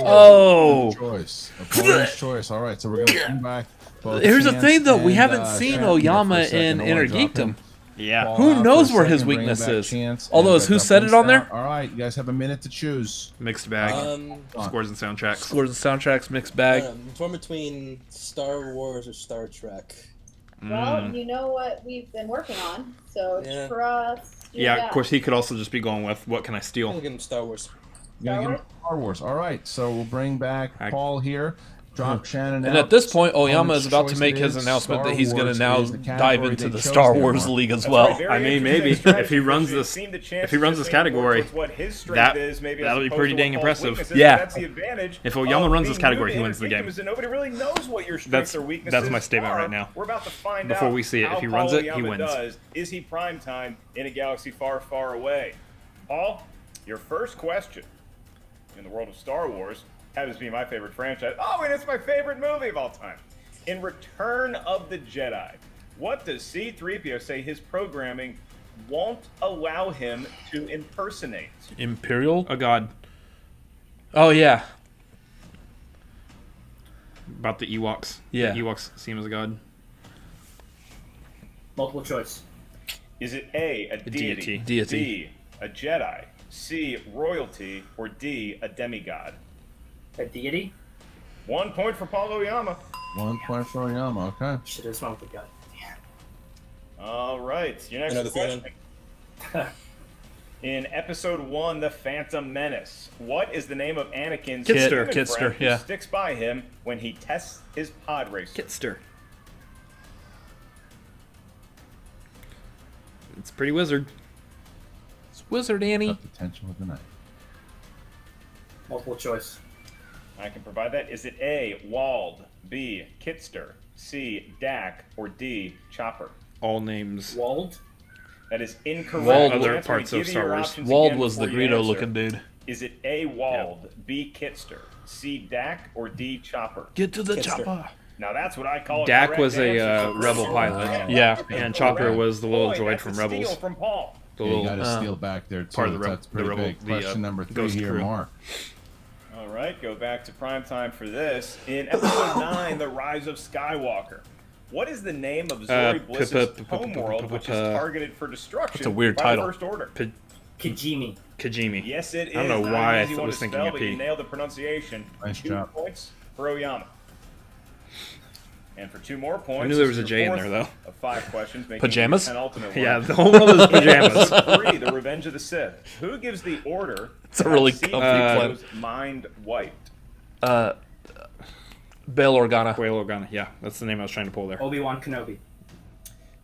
Oh. Choice. Opponent's choice. All right, so we're going to come back. both Here's the Chance thing, though. We and, haven't seen Shannon here for a Oyama second. in I wanna drop Innergeekdom. him. Yeah. Ball Who out knows for a where his second, bring weakness back is? Chance, Although, and is who drop said it Winston on there? out. All right, you guys have a minute to choose. Mixed bag. On. Scores and soundtracks. Scores and soundtracks, mixed bag. Torn between Star Wars or Star Trek. Well, you know what we've been working on, so Yeah. trust. Yeah, of course he could also just be going with what can I steal? I'm gonna give him Star Wars. You're gonna get Star Wars. All right, so we'll bring back Paul here. Drop Shannon And out. at this point, Oyama is Opponent's about to choice make it his is. announcement that Star he's going Wars to now is the dive category into they the chose Star there, Wars Mark. League as That's well. right, very I mean, interesting maybe strategy if he runs because it this, seemed the if chances he runs just this leaning more category, towards what his strength that is, maybe as that'll be opposed pretty to what dang Paul's impressive. weaknesses, Yeah. That's the advantage. If Oyama of runs this being category, new he to wins the Innergeekdom game. is that nobody really knows what your strengths That's- or weaknesses that's my statement are. right now. We're about to find Before out we see it. how If he runs Paul it, he Oyama wins. Does. Is he Primetime in a galaxy far, far away? Paul, your first question in the world of Star Wars happens to be my favorite franchise. Oh, and it's my favorite movie of all time. In Return of the Jedi, what does C-3PO say his programming won't allow him to impersonate? Imperial? A god. Oh, yeah. About the Ewoks. Yeah. The Ewoks see him as a god. multiple choice. Is it A, a deity, Deity. B, a Jedi, C, royalty, or D, a demigod? A deity? 1 point for Paul Oyama. 1 point for Oyama. Okay. Should have smelled the god. All right, your next Another question. In Episode 1, The Phantom Menace, what is the name of Anakin's human Kitster, friend who yeah. sticks by him when he tests his pod racer? Kitster. It's pretty wizard. It's Wizard Annie. Cut the tension with the knife. Multiple choice. I can provide that. Is it A, Wald, B, Kitster, C, Dak, or D, Chopper? All names. Wald? That is incorrect. Wald- The Other answer, parts we of give you Star your Wars. options Wald again was the before you Greedo answer. looking dude. Is it A. Wald, B. Kitster, C. Dak, or D. Chopper? Get to the Kitster. chopper. Now that's what I call Dak correct was a answer. Rebel pilot. Yeah, and Chopper was the little droid from Steal Rebels. from Paul. The You little got to steal back there, too. part of the That's pretty Rebel, big. Question number 3 Ghost here, crew. Mark. All right, go back to Primetime for this. In episode 9, The Rise of Skywalker, what is the name of Zori Bliss's homeworld, which is targeted for destruction That's a weird by title. the First Order? Kajimi. Kajimi. Yes, it is. I don't know why I Easy one was to thinking spell, of but P. you nailed the pronunciation. Nice 2 job. points for Oyama. And for 2 more points, I knew there was this a is your J in fourth there, though. Of 5 questions, making Pajamas? it the penultimate Yeah, one. the whole world is pajamas. 3, The Revenge of the Sith. Who gives the order? It's a really to have comfy C-3PO's mind wiped? Bail Organa. Bail Organa. Yeah, that's the name I was trying to pull there. Obi-Wan Kenobi.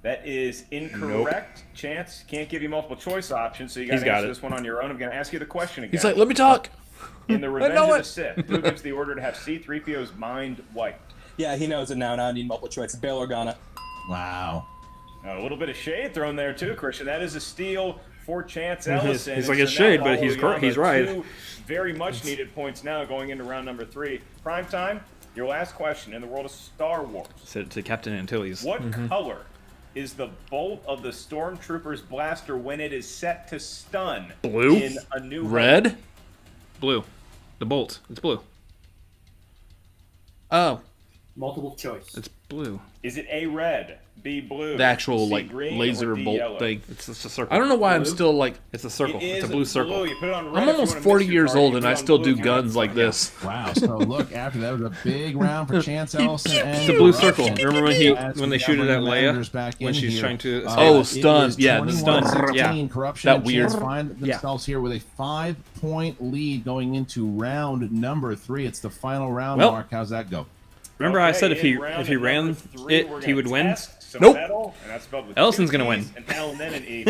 That is incorrect. Chance can't give you multiple choice options, so you got He's to got answer it. this one on your own. I'm going to ask you the question again. He's like, let me talk. In The Revenge know of it. the Sith, who gives the order to have C-3PO's mind wiped? Yeah, he knows it now. Now I need multiple choice. Bail Organa. Wow. A little bit of shade thrown there too, Christian. That is a steal for Chance Ellison. He's like, And it's so now shade, but Paul he's Oyama, he's right. 2 very much needed points now going into round number 3. Primetime, your last question in the world of Star Wars. Said to Captain Antilles. What color is the bolt of the Stormtrooper's blaster when it is set to stun? Blue? In A New Hope? Red? Blue. The bolt. It's blue. Oh. Multiple choice. It's blue. Is it A, red, B, blue, The actual, C, like, green, laser or D, bolt yellow? thing. It's just a circle. I don't know why I'm Blue? still like. It's a circle. It It's a is blue circle. blue. You put it on red I'm if you almost wanna 40 miss your years target. old You and put I it on still blue do if you wanna guns miss like it. this. Wow. So look, after that was a big round for Chance Ellison. It's a blue circle. Remember when they shoot it at Leia when she's trying to escape? Oh, stun. Yeah, the stun. Yeah. Corruption That and weird. Chance find themselves here with a 5-point lead going into round number 3. It's the final round, Well, Mark. How's that go? Remember I Okay, said if he in round ran number 3, it, we're he gonna would win? test some Nope. metal, and that's spelled with Ellison's 2 gonna win. T's, An L and then an E.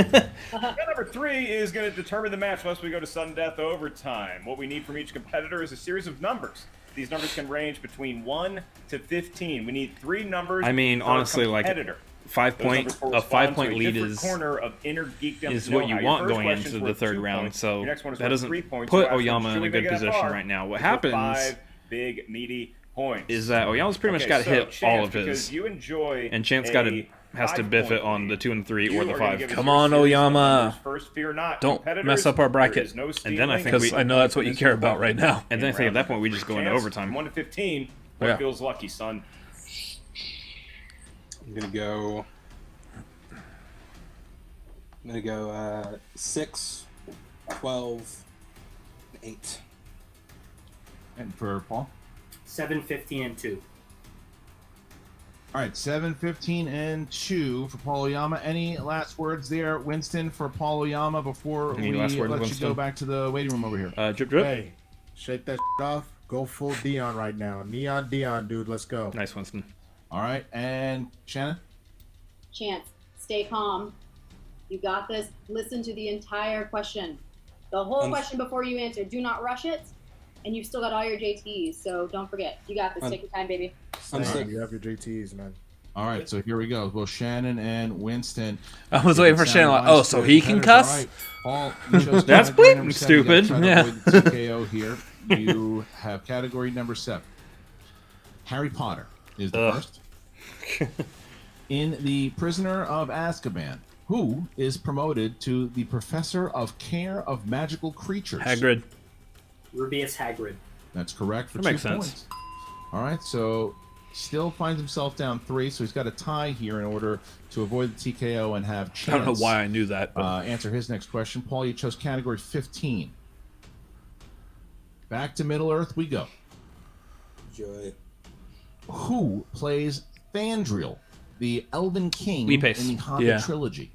Round number 3 is going to determine the match unless we go to sudden death overtime. What we need from each competitor is a series of numbers. These numbers can range between 1 to 15. We need 3 numbers. I mean, per honestly, like, competitor. 5 Those point numbers a correspond 5 to point a lead different is corner of Innergeekdom's what you know-how. Your want first going question's into the worth third 2 round. points. So Your next one is that worth doesn't 3 points. put So after Oyama in a should we good make it that position far? right now. What For happens 5 big meaty points. is that Oyama's pretty much Okay, got so hit Chance, all of because his, you enjoy and Chance has to biff it on the 2 and 3 or the 5. Come on, Oyama. First, fear not. Don't mess up our bracket. And then I think Because I know that's what you care about right now. And then I think at that point we just go into overtime. 1 to 15. What Yeah. feels lucky, son? I'm gonna go. 6, 12, 8. And for Paul? 7, 15, and 2. All right, 7, 15, and 2 for Paul Oyama. Any last words there, Winston, for Paul Oyama before Any we last words, let you Winston? go back to the waiting room over here? Drip drip. Hey, shake that off. Go full Dion right now. Neon Dion, dude. Let's go. Nice, Winston. All right, and Shannon? Chance, stay calm. You got this. Listen to the entire question. The whole question before you answer. Do not rush it. And you've still got all your JTs, so don't forget. You got this. Take your time, baby. You have your JTs, man. All right, so here we go. Well, Shannon and Winston. I was waiting for Shannon. Like, oh, so he can cuss? All right, Paul, you chose That's category number bleeping 7. You gotta stupid. try to Yeah. avoid the TKO here. You have category number 7. Harry Potter is the first. In The Prisoner of Azkaban, who is promoted to the Professor of Care of Magical Creatures? Hagrid. Rubius Hagrid. That's correct for That 2 makes sense. points. All right, so still finds himself down 3, so he's got a tie here in order to avoid the TKO and have Chance. I don't know why I knew that. But Answer his next question. Paul, you chose category 15. Back to Middle Earth we go. Joy. Who plays Thandriel, the Elven King Lee Pace. in the Hobbit Yeah. trilogy?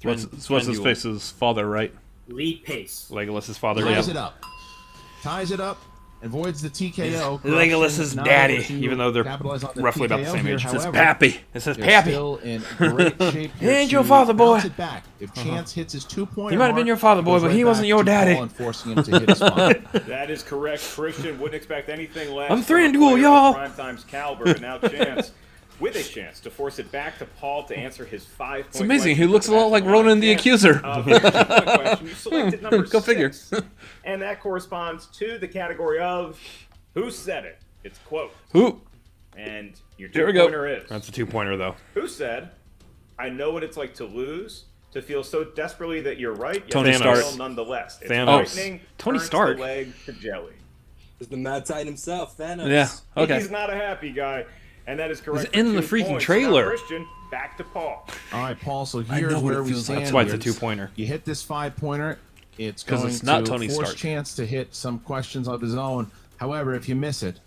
what's his Thranduil. face's father, right? Lee Pace. Legolas's father. Ties Yeah. it up. Ties it up. Avoids the TKO. Legolas's Not daddy, able to even though they're capitalize on the roughly about the TKO same here. age. It says However, Pappy. It says they're Pappy. still in great shape here Ain't your to father, boy. bounce it back. If Chance hits his 2-point He might have been mark, your father, boy, goes but right he wasn't back your to daddy. Paul and forcing him to hit his father. That is correct, Christian. Wouldn't expect anything less. I'm from a Thranduil, player of y'all. Primetime's caliber, but now Chance. with a chance to force it back to Paul to answer his 5-point It's amazing. question He looks a for lot like national Ronan the podcast. Accuser. For the 2-point question, you selected number Go figure. 6. And that corresponds to the category of Who Said It? It's quote. Who? And your Here we go. 2-pointer is. That's a 2-pointer, though. Who said, I know what it's like to lose, to feel so desperately that you're right, yet Tony fail Stark. nonetheless. It's Thanos. frightening, Tony turns Stark. the leg to jelly. It's the Mad Titan himself, Thanos. Yeah. Okay. He's not a happy guy, and that is correct. He's in for the 2 freaking points. trailer. Now, Christian, back to Paul. All right, Paul. So I here's know what where it we feels stand. like. That's why it's a here. 2-pointer. You hit this 5-pointer. It's 'Cause going it's not to Tony force Stark. Chance to hit some questions of his own. However, if you miss it,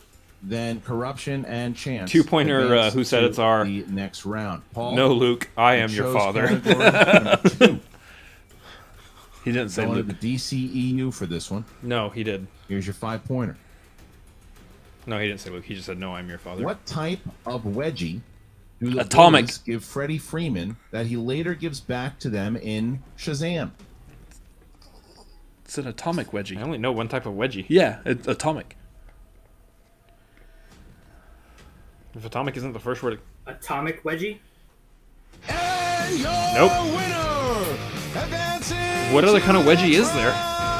then Corruption and Chance. 2-pointer, advance Who Said to It's are. the next round. Paul. No, Luke, I am you your chose father. category number 2. He didn't say Going Luke. to the DCEU for this one. No, he did. Here's your 5-pointer. No, he didn't say Luke. He just said, no, I'm your father. What type of wedgie do the Atomic. Bullies give Freddie Freeman that he later gives back to them in Shazam? It's an atomic wedgie. I only know one type of wedgie. Yeah, it's atomic. If atomic isn't the first word... Atomic wedgie? Nope. What other kind of wedgie is there?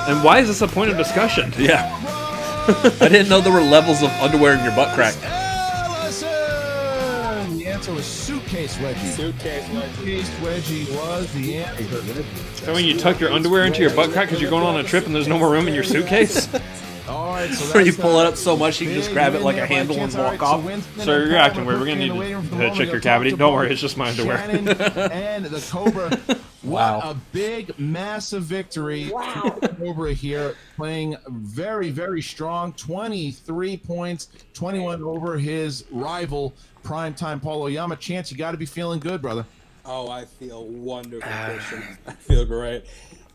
And why is this a point of discussion? Yeah. I didn't know there were levels of underwear in your butt crack. Ellison! The answer was suitcase wedgie. Suitcase wedgie. Suitcase wedgie was the answer. So when you tuck your underwear into your butt crack because you're going on a trip and there's no more room in your suitcase? All right, so Where you that's pull the it up so much you can just big grab it win like there a by handle and Chance. All walk right, so off. Winston Sir, and you're Paul acting weird. We're going in to the need waiting room for to the moment. check We'll your talk cavity. to Don't Paul, worry, it's just my underwear. Shannon, and the Cobra. Wow. What a big, massive victory. Wow. Cobra here playing very, very strong. 23 points, 21 over his rival, Primetime Paul Oyama. Chance, you got to be feeling good, brother. Oh, I feel wonderful, Christian. I feel great.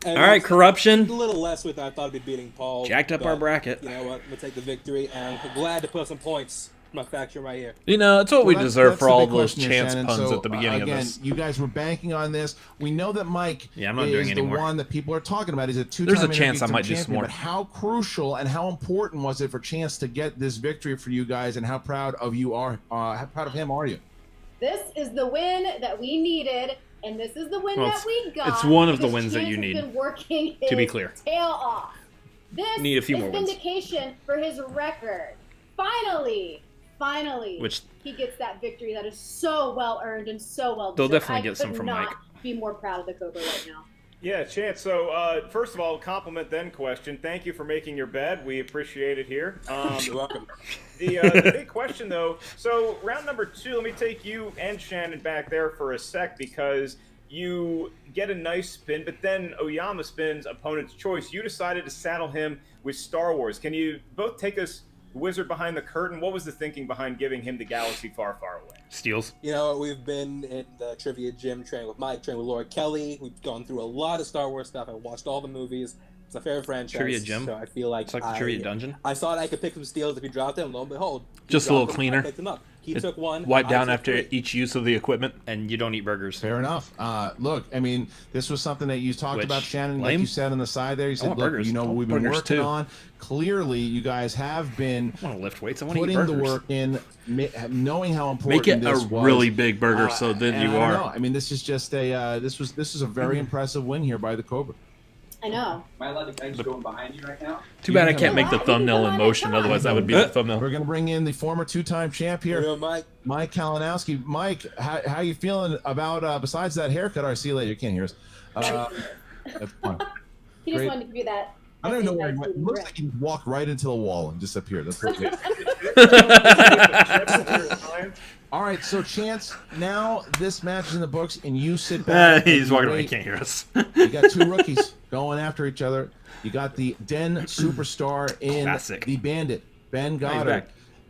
And All right, it's corruption. A little less with I thought I'd be beating Paul. Jacked up but our bracket. You know what? I'm gonna take the victory, and I'm glad to put some points for my faction right here. You know, it's what we Well, deserve that's for the all big those question here, chance Shannon. puns So, at the beginning again, of this. you guys were banking on this. We know that Mike Yeah, I'm not is doing the anymore. one that people are talking about. He's a two-time There's a chance I Innergeekdom might do some champion, more. But how crucial and how important was it for Chance to get this victory for you guys, and how proud of you are? How proud of him are you? This is the win that we needed, and this is the win Well, that we got. it's one of the because wins that Chance you has need, been working to be his clear. tail off. This Need a few is more wins. vindication for his record. Finally, Which- he gets that victory that is so well earned and so well They'll deserved. definitely get some could from not Mike. be more proud of the Cobra right now. Yeah, Chance. So, first of all, compliment then question. Thank you for making your bed. We appreciate it here. You're welcome. The big question, though, so round number 2, let me take you and Shannon back there for a sec because you get a nice spin, but then Oyama spins opponent's choice. You decided to saddle him with Star Wars. Can you both take us wizard behind the curtain? What was the thinking behind giving him the galaxy far, far away? Steals. You know, we've been in the trivia gym, training with Mike, training with Laura Kelly. We've gone through a lot of Star Wars stuff. I watched all the movies. It's a favorite franchise. Trivia gym? So I feel like It's like the trivia dungeon? I thought I could pick some steals if he dropped them. Lo and behold, he Just a dropped little them, cleaner. I picked them up. He took one. Wipe I down took after 3. each use of the equipment. And you don't eat burgers. Fair enough. Look, I mean, this was something that you talked Which, about, Shannon, like lame? you said on the side there. You said, want look, burgers. you know, I want we've been burgers, working too. on. Clearly, you guys have been I want to lift weights. I want to eat putting burgers. the work in, knowing how important Make it a this was. really big burger so then and you I don't are. know. I mean, this is just a this is a very impressive win here by the Cobra. I know. Am I allowed to guys going behind you right now? Too bad I Yeah. can't make the thumbnail in motion, otherwise that would be the thumbnail. We're gonna bring in the former two-time champ here, Real Mike. Mike Kalinowski. Mike, how you feeling about besides that haircut? Or see you later. You can't hear us. That's fine. He just Great. wanted to give you that. I don't know where he went. It looks like he walked right into the wall and disappeared. That's what it is. All right, so Chance, now this match is in the books, and you sit back. He's and walking away. wait. He can't hear us. You got two rookies going after each other. You got the Den superstar in Classic. the Bandit, Ben He's Goddard. back.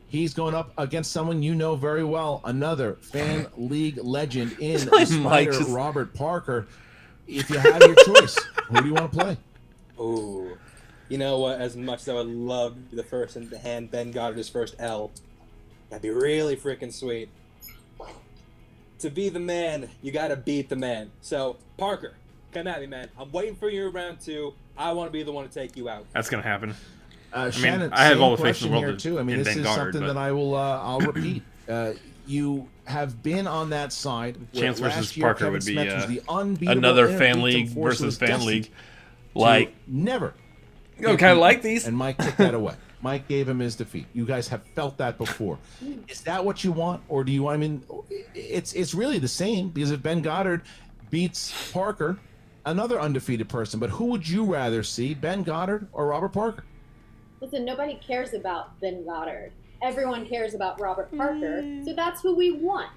He's going up against someone you know very well, another fan league legend in like the Mike Spider, just- Robert Parker. If you have your choice, who do you want to play? Ooh. You know what? As much as I would love to be the first to hand Ben Goddard his first L, that'd be really freaking sweet. To be the man, you gotta beat the man. So, Parker, come at me, man. I'm waiting for you in round 2. I want to be the one to take you out. That's going to happen. Shannon, I have same all the faith in question the world here too. I mean, in this Ben is Goddard, something but- that I'll repeat. you have been on that side. Chance where versus last year Parker Kevin would be Smith was the unbeatable another fan Innergeekdom league force who versus was fan destined league. to Like, never. I kind of like these. And Mike took that away. Mike gave him his defeat. You guys have felt that before. Is that what you want, or do you? I mean, it's really the same, because if Ben Goddard beats Parker, another undefeated person, but who would you rather see, Ben Goddard or Robert Parker? Listen, nobody cares about Ben Goddard. Everyone cares about Robert Parker, so that's who we want.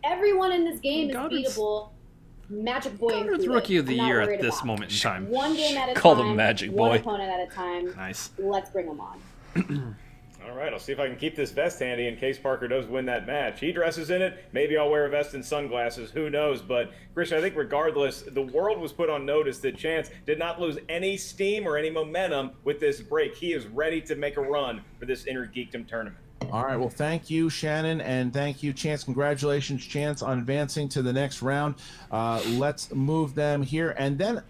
Everyone in this game is beatable. Magic Boy Goddard's included. Rookie of the I'm not Year worried at this about it. moment in time. One game at a Call time. him Magic one Boy. opponent at a time. Nice. Let's bring them on. All right, I'll see if I can keep this vest handy in case Parker does win that match. He dresses in it. Maybe I'll wear a vest and sunglasses. Who knows? But, Christian, I think regardless, the world was put on notice that Chance did not lose any steam or any momentum with this break. He is ready to make a run for this Innergeekdom tournament. All right, well, thank you, Shannon, and thank you, Chance. Congratulations, Chance, on advancing to the next round. Let's move them here. And then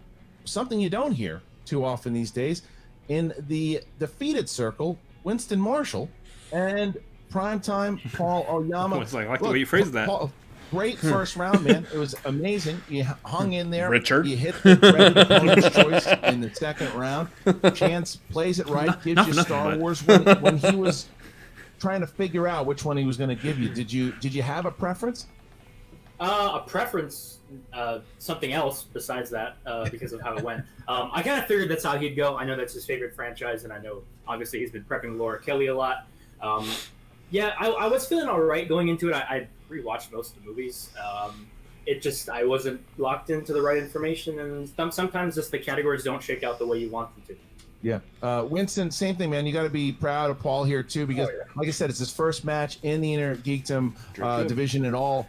something you don't hear too often these days, in the defeated circle, Winston Marshall and Primetime Paul Oyama. I like the way you phrased that. Paul, great first round, man. It was amazing. You hung in there. Richard. You hit the red opponent's choice in the second round. Chance plays it right, gives you Star Wars when he was trying to figure out which one he was going to give you. Did you have a preference? A preference, something else besides that, because of how it went. I kind of figured that's how he'd go. I know that's his favorite franchise, and I know obviously he's been prepping Laura Kelly a lot. Yeah, I was feeling all right going into it. I rewatched most of the movies. It just, I wasn't locked into the right information, and sometimes just the categories don't shake out the way you want them to. Yeah. Winston, same thing, man. You got to be proud of Paul here, too, because, like I said, it's his first match in the Innergeekdom division at all.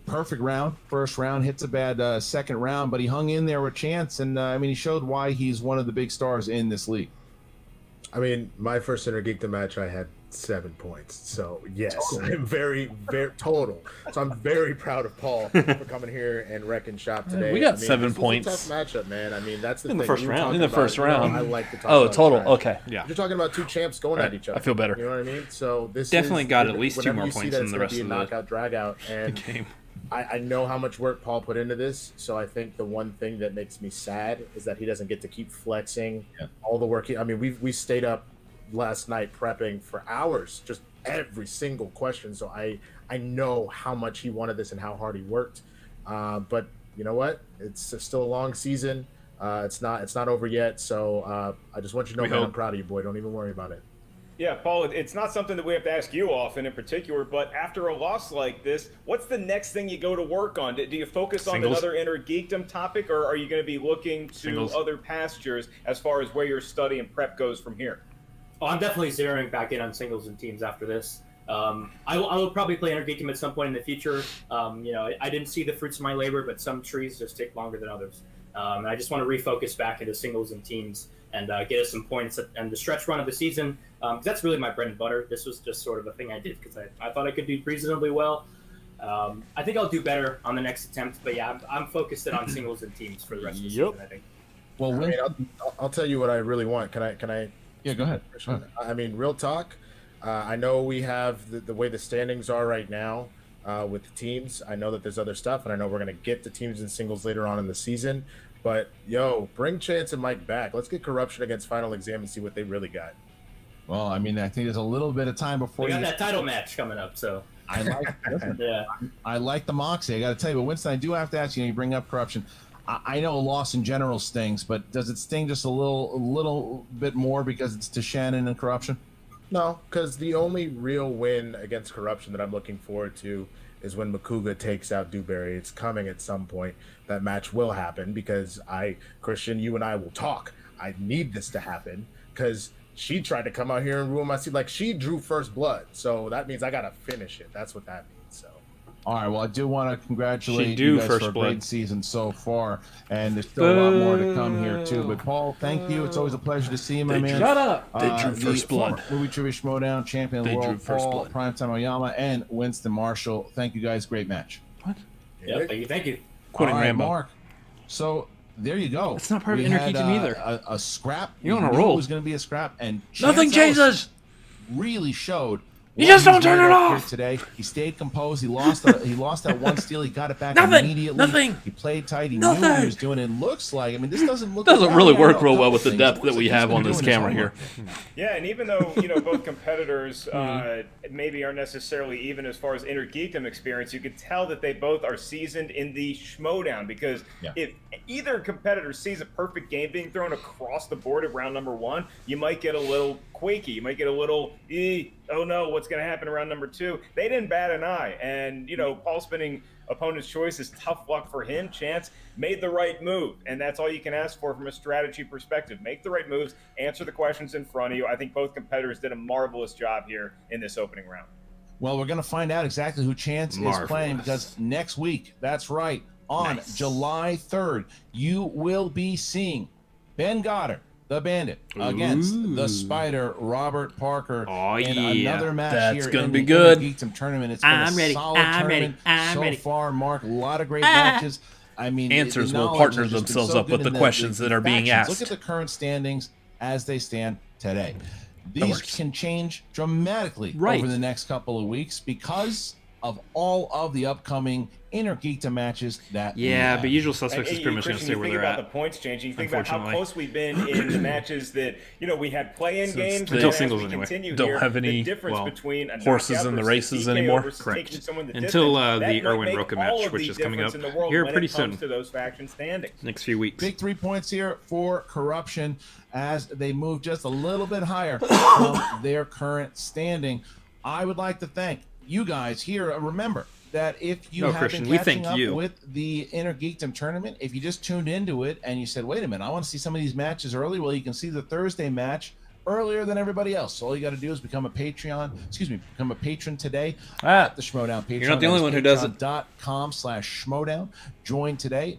Perfect round. First round, hits a bad second round, but he hung in there with Chance, and, I mean, he showed why he's one of the big stars in this league. I mean, my first Innergeekdom match, I had 7 points. So, yes, I'm very total. So, I'm very proud of Paul for coming here and wrecking shop today. We got I mean, 7 this points. was a tough matchup, man. I mean, that's the In thing. the first round. In the first round. I like to talk Oh, about total. trash. Okay. Yeah. You're talking about two champs going at each other. I feel better. You know what I mean? So, this Definitely is, got at least 2 whenever more you see points that than it's the gonna rest be a of the knockout, drag out, and game. I know how much work Paul put into this, so I think the one thing that makes me sad is that he doesn't get to keep flexing all the work. I mean, we stayed up last night prepping for hours, just every single question. So I know how much he wanted this and how hard he worked. But you know what? It's still a long season. It's not over yet. So I just want you to know, man, I'm proud of you, boy. Don't even worry about it. Yeah, Paul, it's not something that we have to ask you often in particular, but after a loss like this, what's the next thing you go to work on? Do you focus on another Innergeekdom topic, or are you going to be looking to other pastures as far as where your study and prep goes from here? Oh, I'm definitely zeroing back in on singles and teams after this. I will probably play Innergeekdom at some point in the future. I didn't see the fruits of my labor, but some trees just take longer than others. And I just want to refocus back into singles and teams and get us some points and the stretch run of the season. That's really my bread and butter. This was just sort of a thing I did because I thought I could do reasonably well. I think I'll do better on the next attempt, but yeah, I'm focused on singles and teams for the rest of the season, I think. Well, I mean, I'll tell you what I really want. Can I? Yeah, go ahead. I mean, real talk. I know we have the way the standings are right now with the teams. I know that there's other stuff, and I know we're going to get the teams and singles later on in the season. But, bring Chance and Mike back. Let's get Corruption against Final Exam and see what they really got. Well, I mean, I think there's a little bit of time before we got that title match coming up, so. I like the moxie. I got to tell you, but Winston, I do have to ask you. You bring up Corruption. I know a loss in general stings, but does it sting just a little bit more because it's to Shannon and Corruption? No, because the only real win against Corruption that I'm looking forward to is when Makuga takes out Dewberry. It's coming at some point. That match will happen because Christian, you and I will talk. I need this to happen because she tried to come out here and ruin my seat. Like, she drew first blood, so that means I got to finish it. That's what that means, so. All right, well, I do want to congratulate you guys for a great season so far, and there's still a lot more to come here, too. But, Paul, thank you. It's always a pleasure to see you, my man. Shut up! They drew first blood. Movie Trivia Schmoedown, champion of the world, Paul, Primetime Oyama, and Winston Marshall. Thank you, guys. Great match. What? Yeah, thank you. Quoting Rambo. Mark. So, there you go. It's not part of Innergeekdom either. A scrap. You're on a roll. It was going to be a scrap, and nothing changes. Really showed You just don't turn it off. Today, he stayed composed. He lost that one steal. He got it back immediately. Nothing. He played tight. He knew what he was doing. It looks like. I mean, this doesn't really work real well with the depth that we have on this camera here. Yeah, and even though both competitors maybe aren't necessarily even as far as Innergeekdom experience, you could tell that they both are seasoned in the Schmoedown, because if either competitor sees a perfect game being thrown across the board at round number 1, you might get a little quaky. You might get a little, oh no, what's going to happen around number 2? They didn't bat an eye. And, Paul spinning opponent's choice is tough luck for him. Chance made the right move. And that's all you can ask for from a strategy perspective. Make the right moves, answer the questions in front of you. I think both competitors did a marvelous job here in this opening round. Well, we're going to find out exactly who Chance is playing, because next week, that's right, on July 3rd, you will be seeing Ben Goddard, the Bandit, against the Spider, Robert Parker, in another match here in the Innergeekdom tournament. It's been a solid tournament so far, Mark. A lot of great matches. I mean, answers will partner themselves up with the questions that are being asked. Look at the current standings as they stand today. These can change dramatically over the next couple of weeks because of all of the upcoming Innergeekdom matches that but Usual Suspects is pretty much going to stay where they're at. You think about the points changing. You think about how close we've been in the matches that we had play-in games until singles anyway. Don't have any horses in the races anymore. Correct. Until the Erwin Roca match, which is coming up here pretty soon. To those faction standings. Next few weeks. Big 3 points here for Corruption as they move just a little bit higher from their current standing. I would like to thank you guys here. Remember that if you have been catching up with the Innergeekdom tournament, if you just tuned into it and you said, wait a minute, I want to see some of these matches early, well, you can see the Thursday match earlier than everybody else. So all you got to do is become a patron today at the Schmoedown Patreon. You're not the only one who does it. patreon.com/Schmoedown. Join today.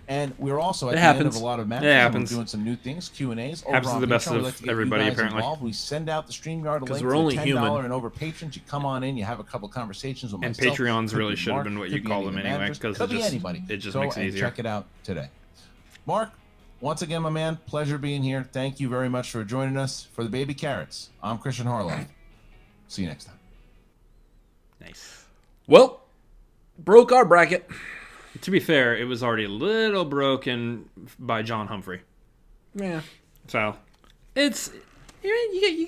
And we're also at the happens. end of a lot of matches. We're doing some new things, Q&As. Happens to the best of everybody, apparently. Involved. We send out the StreamYard link we're only to $10 human. and over patrons. You come on in, you have a couple conversations with myself. And Patreons really should have Mark, been what you call them anyway, because it just makes it easier. Check it out today. Mark, once again, my man, pleasure being here. Thank you very much for joining us. For the Baby Carrots, I'm Christian Harloff. See you next time. Nice. Well, broke our bracket. To be fair, it was already a little broken by John Humphrey. Yeah. So it's you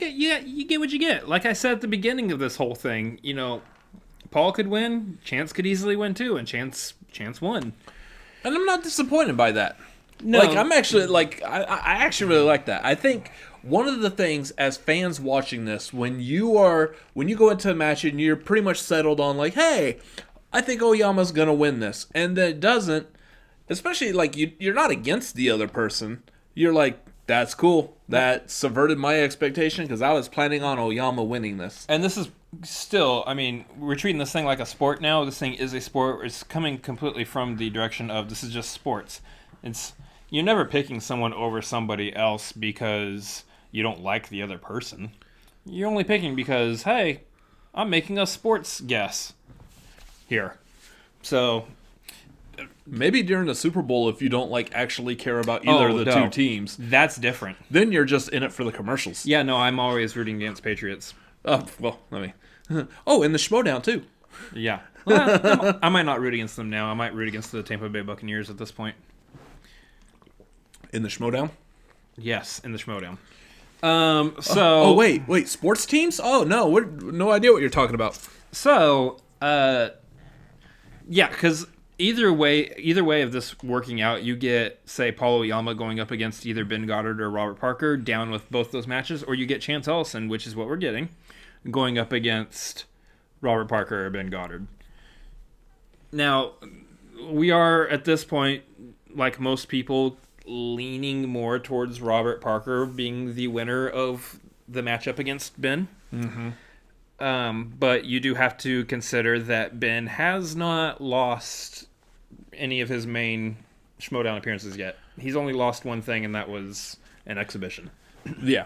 get what you get. Like I said at the beginning of this whole thing, Paul could win, Chance could easily win too, and Chance won. And I'm not disappointed by that. No. I'm actually I actually really like that. I think one of the things as fans watching this, when you go into a match and you're pretty much settled on hey, I think Oyama's going to win this. And then it doesn't, especially you're not against the other person. You're like, that's cool. That subverted my expectation because I was planning on Oyama winning this. And this is still, we're treating this thing like a sport now. This thing is a sport. It's coming completely from the direction of this is just sports. You're never picking someone over somebody else because you don't like the other person. You're only picking because, hey, I'm making a sports guess here. So maybe during the Super Bowl, if you don't actually care about either of the two teams, that's different. Then you're just in it for the commercials. Yeah, no, I'm always rooting against Patriots. Oh, well, let me. Oh, in the Schmoedown too. Yeah. Well, I might not root against them now. I might root against the Tampa Bay Buccaneers at this point. In the Schmoedown? Yes, in the Schmoedown. Wait, sports teams? Oh no, no idea what you're talking about. So, yeah, because either way of this working out, you get, say, Paul Oyama going up against either Ben Goddard or Robert Parker, down with both those matches, or you get Chance Ellison, which is what we're getting, going up against Robert Parker or Ben Goddard. Now, we are, at this point, like most people, leaning more towards Robert Parker being the winner of the matchup against Ben. Mm-hmm. But you do have to consider that Ben has not lost any of his main Schmoedown appearances yet. He's only lost one thing, and that was an exhibition. Yeah.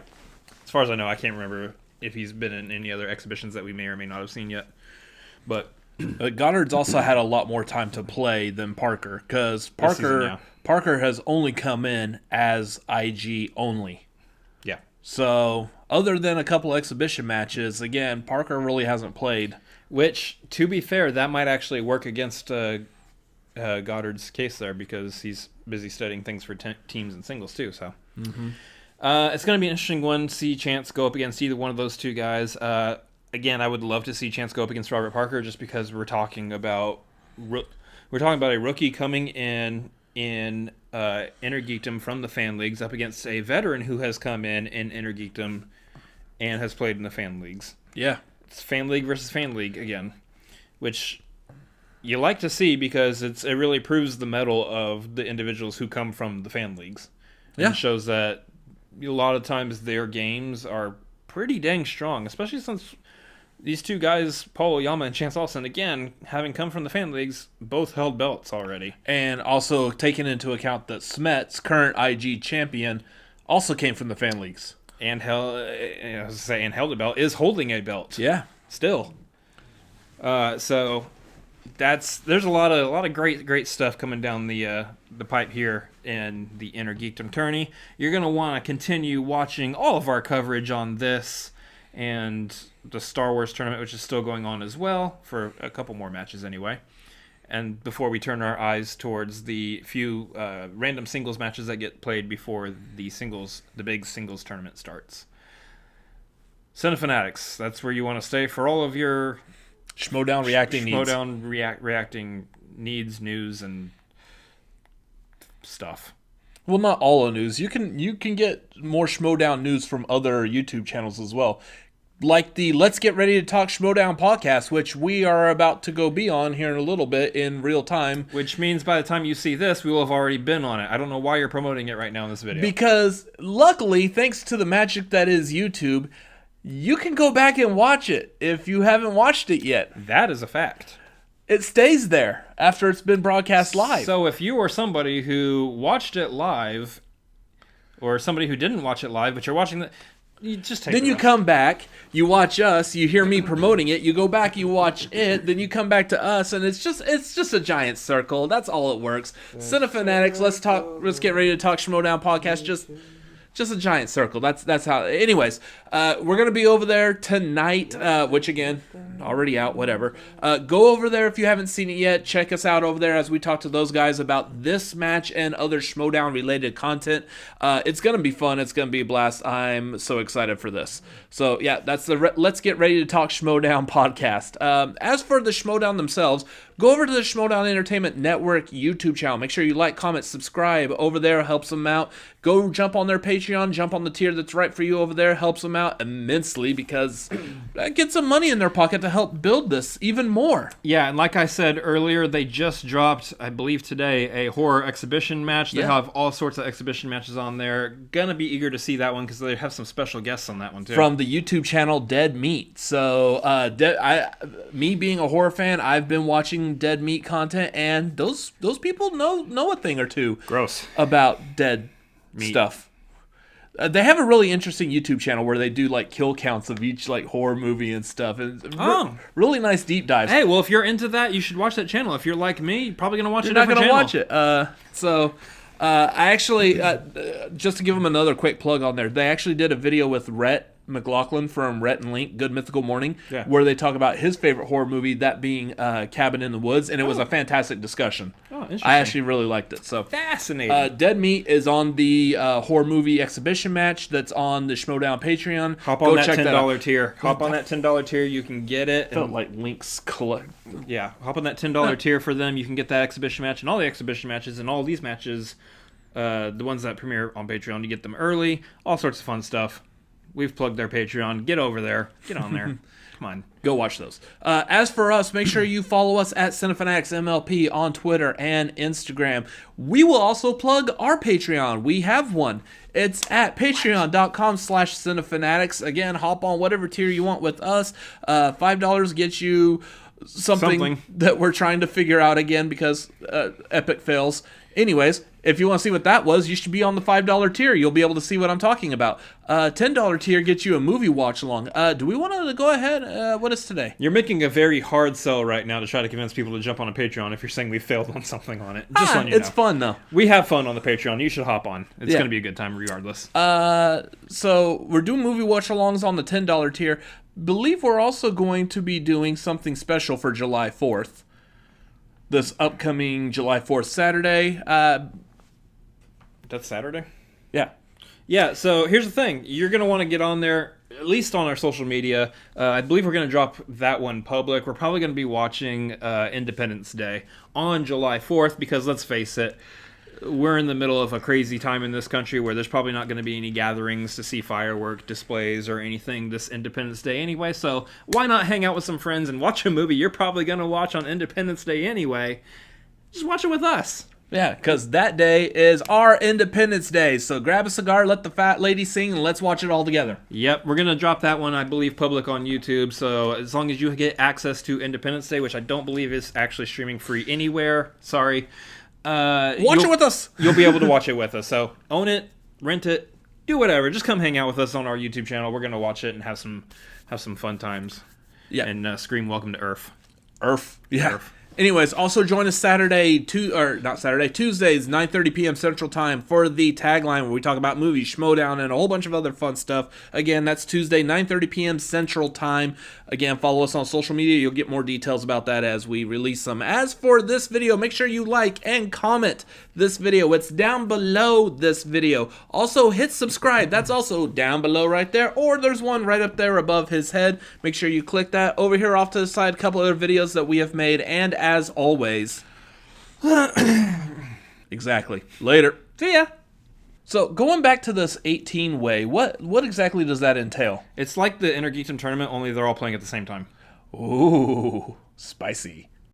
As far as I know, I can't remember if he's been in any other exhibitions that we may or may not have seen yet. But Goddard's also had a lot more time to play than Parker, because Parker has only come in as IG only. Yeah. So, other than a couple exhibition matches, again, Parker really hasn't played. Which, to be fair, that might actually work against Goddard's case there because he's busy studying things for teams and singles too. So, it's going to be an interesting one. See Chance go up against either one of those two guys. Again, I would love to see Chance go up against Robert Parker just because we're talking about a rookie coming in Innergeekdom from the fan leagues up against a veteran who has come in Innergeekdom and has played in the fan leagues. Yeah. It's fan league versus fan league again, which you like to see because it really proves the mettle of the individuals who come from the fan leagues. Yeah. And shows that a lot of times their games are pretty dang strong, especially since these two guys, Paul Oyama and Chance Ellison, again, having come from the fan leagues, both held belts already. And also taking into account that Smet's current IG champion also came from the fan leagues. And held a belt, is holding a belt. Yeah. Still. So there's a lot of great stuff coming down the pipe here in the Innergeekdom tourney. You're gonna want to continue watching all of our coverage on this and the Star Wars tournament, which is still going on as well for a couple more matches anyway. And before we turn our eyes towards the few random singles matches that get played before the big singles tournament starts. Cinefanatics, that's where you want to stay for all of your Schmoedown reacting needs, news, and stuff. Well, not all the news. You can get more Schmoedown news from other YouTube channels as well. Like the Let's Get Ready to Talk Schmoedown podcast, which we are about to go be on here in a little bit in real time. Which means by the time you see this, we will have already been on it. I don't know why you're promoting it right now in this video. Because luckily, thanks to the magic that is YouTube, you can go back and watch it if you haven't watched it yet. That is a fact. It stays there after it's been broadcast live. So if you are somebody who watched it live, or somebody who didn't watch it live, but you're watching the... You just take then you come back, you watch us, you hear me promoting it, you go back, you watch it, then you come back to us, and it's just a giant circle. That's all it works. Cinefanatics, let's get ready to talk Schmoedown podcast. Just a giant circle. That's how. Anyways, we're gonna be over there tonight, which again, already out. Whatever. Go over there if you haven't seen it yet. Check us out over there as we talk to those guys about this match and other Schmoedown related content. It's gonna be fun. It's gonna be a blast. I'm so excited for this. So yeah, that's the Let's Get Ready to Talk Schmoedown podcast. As for the Schmoedown themselves, go over to the Schmoedown Entertainment Network YouTube channel. Make sure you like, comment, subscribe over there. Helps them out. Go jump on their Patreon. Jump on the tier that's right for you over there. Helps them out immensely because that gets some money in their pocket to help build this even more. Yeah, and like I said earlier, they just dropped, I believe today, a horror exhibition match. They have all sorts of exhibition matches on there. Gonna be eager to see that one because they have some special guests on that one too. From the YouTube channel Dead Meat. So, me being a horror fan, I've been watching Dead Meat content, and those people know a thing or two. Gross. About dead meat stuff. They have a really interesting YouTube channel where they do like kill counts of each like horror movie and stuff. And really nice deep dives. Hey, well, if you're into that, you should watch that channel. If you're like me, you're probably gonna watch you're a not different gonna channel. watch it. I actually just to give them another quick plug on there, they actually did a video with Rhett McLaughlin from Rhett and Link, Good Mythical Morning, where they talk about his favorite horror movie, that being Cabin in the Woods, and it was a fantastic discussion. Oh, interesting. I actually really liked it. So fascinating. Dead Meat is on the horror movie exhibition match that's on the Schmoedown Patreon. Hop on that $10 tier. Hop on that $10 tier. You can get it. Felt like Link's collect. Yeah, hop on that $10 tier for them. You can get that exhibition match and all the exhibition matches and all these matches, the ones that premiere on Patreon. You get them early. All sorts of fun stuff. We've plugged their Patreon. Get over there. Get on there. Come on. Go watch those. As for us, make sure you follow us at Cinefanatics MLP on Twitter and Instagram. We will also plug our Patreon. We have one. It's at patreon.com/Cinefanatics. Again, hop on whatever tier you want with us. $5 gets you something that we're trying to figure out again because epic fails. Anyways, If you want to see what that was, you should be on the $5 tier. You'll be able to see what I'm talking about. $10 tier gets you a movie watch along. Do we want to go ahead? What is today? You're making a very hard sell right now to try to convince people to jump on a Patreon if you're saying we failed on something on it. Just letting you know. It's fun, though. We have fun on the Patreon. You should hop on. It's going to be a good time regardless. So we're doing movie watch alongs on the $10 tier. Believe we're also going to be doing something special for July 4th. This upcoming July 4th Saturday. That's Saturday? Yeah. Yeah, so here's the thing. You're going to want to get on there, at least on our social media. I believe we're going to drop that one public. We're probably going to be watching Independence Day on July 4th because, let's face it, we're in the middle of a crazy time in this country where there's probably not going to be any gatherings to see firework displays or anything this Independence Day anyway. So why not hang out with some friends and watch a movie you're probably going to watch on Independence Day anyway? Just watch it with us. Yeah, because that day is our Independence Day. So grab a cigar, let the fat lady sing, and let's watch it all together. Yep, we're going to drop that one, I believe, public on YouTube. So as long as you get access to Independence Day, which I don't believe is actually streaming free anywhere. Sorry. Watch it with us. You'll be able to watch it with us. So own it, rent it, do whatever. Just come hang out with us on our YouTube channel. We're going to watch it and have some fun times. Yeah. And scream welcome to Earth. Yeah. Earth. Anyways, also join us Tuesdays, 9:30 p.m. Central Time for the tagline where we talk about movies, Schmoedown, and a whole bunch of other fun stuff. Again, that's Tuesday, 9:30 p.m. Central Time. Again, follow us on social media. You'll get more details about that as we release them. As for this video, make sure you like and comment this video. It's down below this video. Also, hit subscribe. That's also down below right there. Or there's one right up there above his head. Make sure you click that. Over here off to the side, a couple other videos that we have made. And as always, exactly. Later. See ya. So, going back to this 18-way, what exactly does that entail? It's like the Innergeekdom tournament, only they're all playing at the same time. Ooh, spicy.